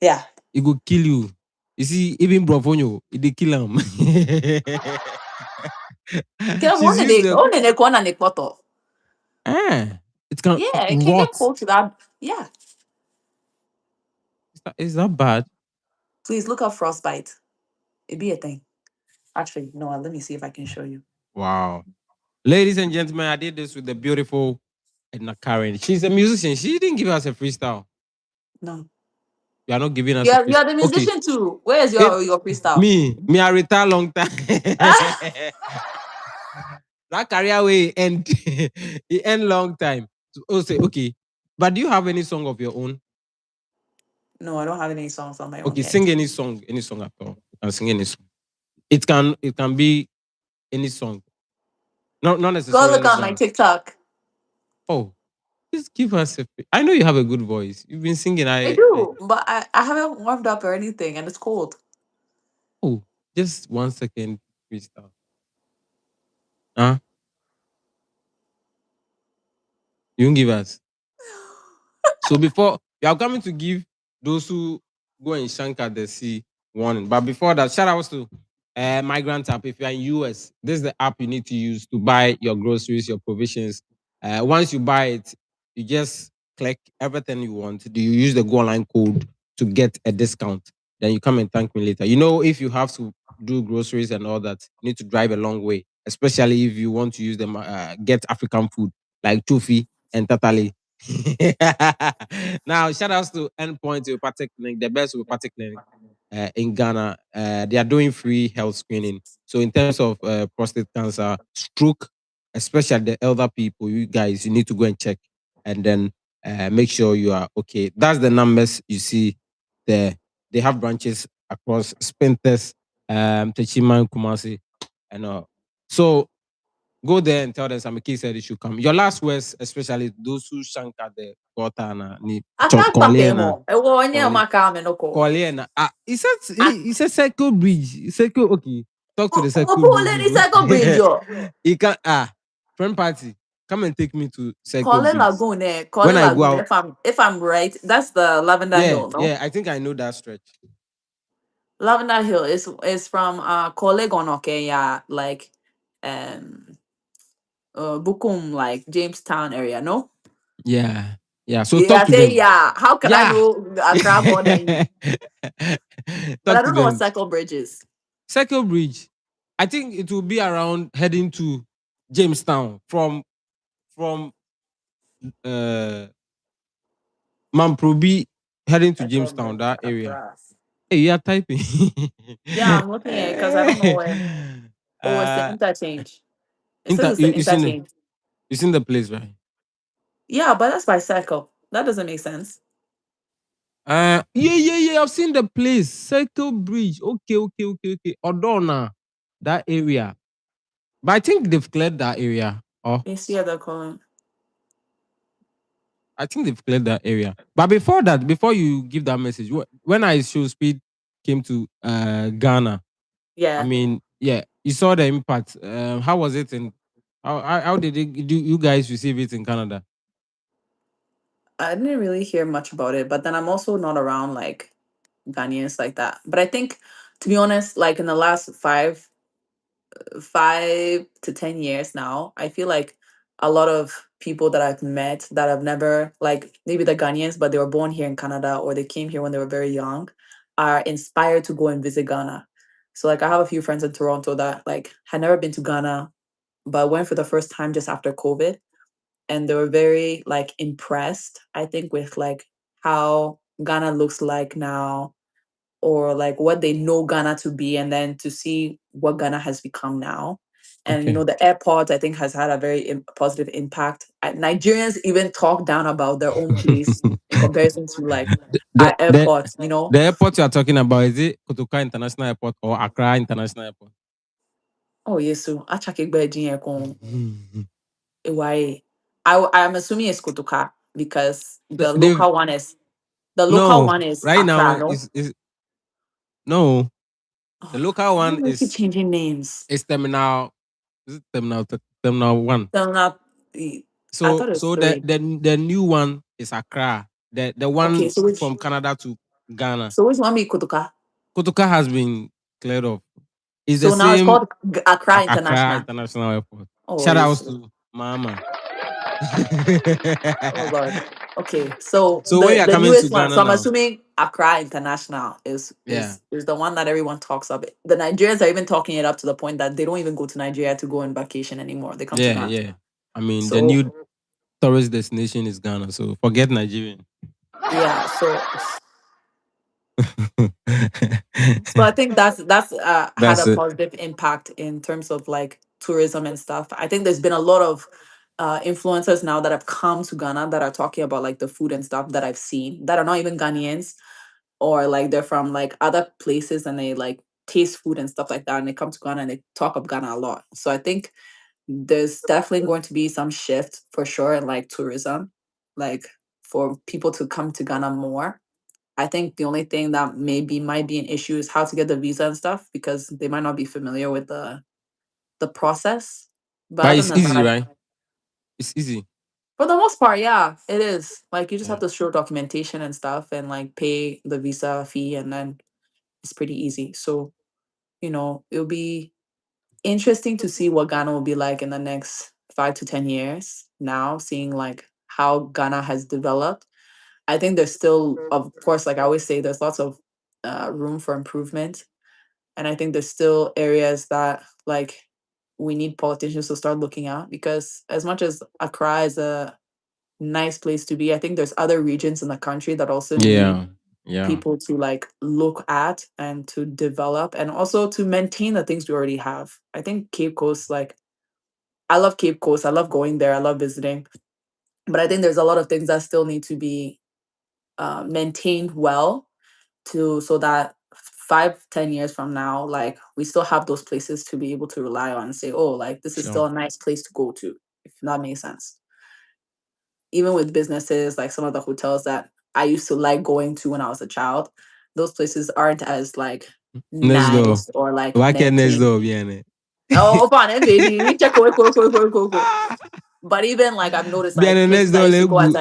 Yeah, it could kill you. You see, even Bravoño, they kill him. It can. Yeah, it can get cold to that. Yeah. Is that bad? Please look up frostbite. It'd be a thing. Actually, no, let me see if I can show you. Wow. Ladies and gentlemen, I did this with the beautiful Edna Karen. She's a musician. She didn't give us a freestyle. No. You are not giving us a freestyle. You are the musician too. Where is your freestyle? Me, I retire long time. That career way end. It end long time. So, say, okay. But do you have any song of your own? No, I don't have any songs on my own. Okay, sing any song at all. You can sing any song. It can be any song. Not necessarily. Go look on my TikTok. Oh, just give us a. I know you have a good voice. You've been singing. I do, but I haven't warmed up or anything, and it's cold. Oh, just 1 second, freestyle. Huh? You won't give us. So before you are coming to give those who go and shank at the sea warning. But before that, shout out to Migrant app. If you are in US, this is the app you need to use to buy your groceries, your provisions. Once you buy it, you just click everything you want. Do you use the Go Online code to get a discount? Then you come and thank me later. If you have to do groceries and all that, you need to drive a long way, especially if you want to use them, get African food like chufi and tatali. Now, shout outs to Endpoint Homeopathic Clinic, the best homeopathic clinic in Ghana. They are doing free health screening. So, in terms of prostate cancer, stroke, especially the elder people, you guys, you need to go and check and then make sure you are okay. That's the numbers you see there. They have branches across Spintex, Techiman, Kumasi, and all. So go there and tell them SammyKay said it should come. Your last words, especially those who shank at the Gotana, ni Kolena, Kolena. Ah, he said Circle Bridge. Circle, okay. Talk to the Circle Bridge. He can friend party. Come and take me to Circle Colin Bridge. Lagoon, When Colin I go Lagoon. out, If I'm right, that's the Lavender yeah, Hill, no? yeah, I think I know that stretch. Lavender Hill is from Kolegonoke, yeah, like um Bukum, like Jamestown area, no? Yeah, yeah. So Yeah, talk I to say them. yeah. How can I Yeah. know Accra more than you? But I Talk to don't know what them. Cycle Bridge is. Circle Bridge. I think it will be around heading to Jamestown from Mamprobi heading to Cycle Jamestown, Bridge, that area. Accra. Hey, you are typing. Yeah, I'm looking at it because I don't know where. Oh, it's the interchange. It says it's the interchange. you seen the place, right? Yeah, but that's by cycle. That doesn't make sense. Yeah. I've seen the place. Circle Bridge. Okay. Odona, that area. But I think they've cleared that area. Oh, You see other calling. I think they've cleared that area. But before that, before you give that message, when I show speed came to Ghana, I Yeah. mean, yeah, you saw the impact. How was it in? How did you guys receive it in Canada? I didn't really hear much about it, but then I'm also not around like Ghanaians like that. But I think, to be honest, like in the last 5 to 10 years now, I feel like a lot of people that I've met that have never, like maybe the Ghanaians, but they were born here in Canada or they came here when they were very young, are inspired to go and visit Ghana. So like I have a few friends in Toronto that like had never been to Ghana, but went for the first time just after COVID, and they were very like impressed, I think, with like how Ghana looks like now, or like what they know Ghana to be, and then to see what Ghana has become now. And Okay. the airport, I think, has had a very positive impact. Nigerians even talk down about their own place in comparison to like the, our the airports. the airport you are talking about, is it Kotoka International Airport or Accra International Airport? Oh yes, so Mhm. why I'm assuming it's Kotoka because the They've local one is the local no one is right Accra, now no? is no, the Oh, local why one do they keep changing names? is terminal, is it terminal one. So not, I So thought it was so the three. the the new one is Accra. The Okay, one so from Canada to Ghana. which one be Kotoka? Kotoka has been cleared off. It's the So now it's same called Accra Accra International. International Airport. Oh Shout yes. outs to Mama. Oh Lord. Okay, so So when the you are the coming to newest one. Ghana So I'm now, assuming Accra International is yeah, the one that everyone talks of. The Nigerians are even talking it up to the point that they don't even go to Nigeria to go on vacation anymore. They come to Ghana. yeah. I mean, the So new tourist destination is Ghana, so forget Nigerian. yeah, so I think that's had That's a it. positive impact in terms of like tourism and stuff. I think there's been a lot of influencers now that have come to Ghana that are talking about like the food and stuff that I've seen that are not even Ghanaians, or like they're from like other places and they like taste food and stuff like that, and they come to Ghana and they talk of Ghana a lot. So I think there's definitely going to be some shift for sure in like tourism, like for people to come to Ghana more. I think the only thing that maybe might be an issue is how to get the visa and stuff because they might not be familiar with the process. But But other it's than easy, that, right? It's easy. for the most part, yeah, it is. Like you just have Yeah. to show documentation and stuff and like pay the visa fee, and then it's pretty easy. So, it'll be interesting to see what Ghana will be like in the next 5 to 10 years. Now, seeing like how Ghana has developed, I think there's still, of course, like I always say, there's lots of room for improvement. And I think there's still areas that like we need politicians to start looking at, because as much as Accra is a nice place to be, I think there's other regions in the country that also need people to like look at and to develop, and also to maintain the things we already have. I think Cape Coast, like, I love Cape Coast. I love going there. I love visiting. But I think there's a lot of things that still need to be maintained well, so that 5-10 years from now, like, we still have those places to be able to rely on and say, oh, like, this is still a nice place to go to, if that makes sense. Even with businesses, like some of the hotels that I used to like going to when I was a child, those places aren't as like nice or like maintained. Oh, baby, we check go. But even like I've noticed, like, places I used to go as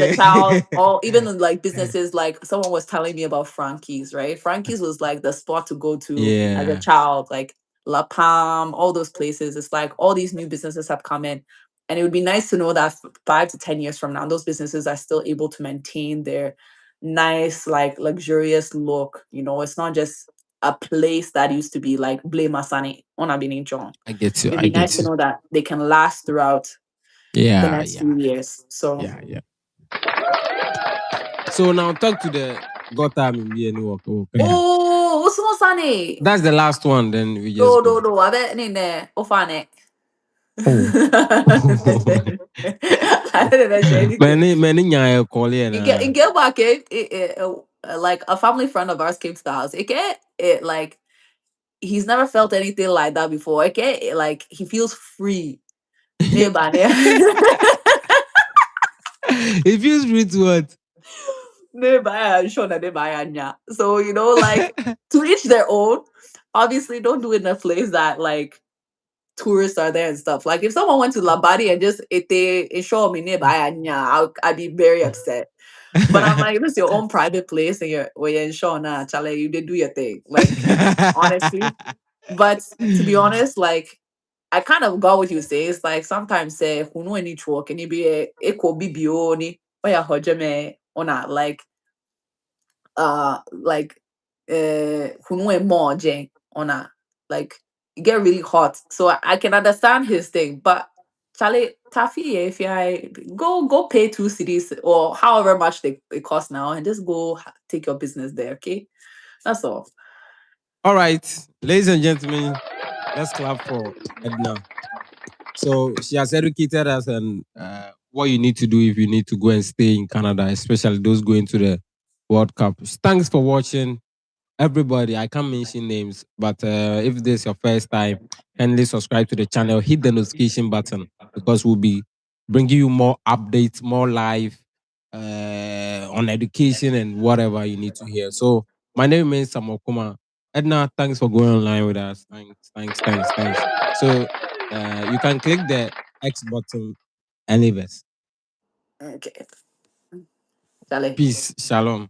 a child, or even like businesses, like someone was telling me about Frankie's, right? Frankie's was like the spot to go to as a child, like La Palm, all those places. It's like all these new businesses have come in. And it would be nice to know that 5 to 10 years from now, those businesses are still able to maintain their nice, like, luxurious look. You know, it's not just a place that used to be like Blame Masani on a John. I get you. It'd be nice to know that they can last throughout the next few years. So So now talk to the Gotham in BNU. Oh, what's Masani? That's the last one. Then we just No. I bet in there. Ofane. Like a family friend of ours came to the house. Like, he's never felt anything like that before. Like, he feels free. It feels free to what? So, you know, like, to each their own. Obviously, don't do it in a place that like tourists are there and stuff. Like, if someone went to Labadi and just show me nearby, I'd be very upset. But I'm like, this is your own private place, and you're in show now, Charlie, you did do your thing. Like, honestly. But to be honest, like, I kind of got what you say. It's like sometimes say who know any truck and be a could be bioni or ya hojeme or not, like who know more jeng or not, like, you get really hot. So I can understand his thing, but Charlie Taffy, if I go pay 2 cities or however much they cost now, and just go take your business there, okay? That's all. All right, ladies and gentlemen, let's clap for Edna. So she has educated us on what you need to do if you need to go and stay in Canada, especially those going to the World Cup. Thanks for watching, everybody. I can't mention names, but if this is your first time, kindly subscribe to the channel, hit the notification button, because we'll be bringing you more updates, more live on education and whatever you need to hear. So my name is SammyKay. Edna, thanks for going online with us. Thanks. So you can click the X button and leave us. Okay. Peace. Shalom.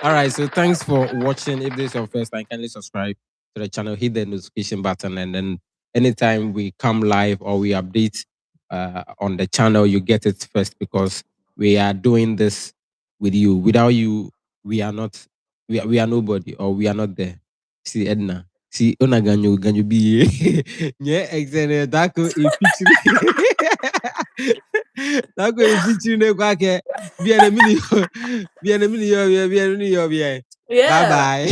All right. So thanks for watching. If this is your first time, kindly subscribe to the channel, hit the notification button, and then anytime we come live or we update on the channel, you get it first, because we are doing this with you. Without you, we are not. We are nobody, or we are not there. See, Edna. See, ona ganyo bi. Yeah, exactly. Dako e picture. Dako e picture ne kwa ke. Bien a mini yo. Bye bye.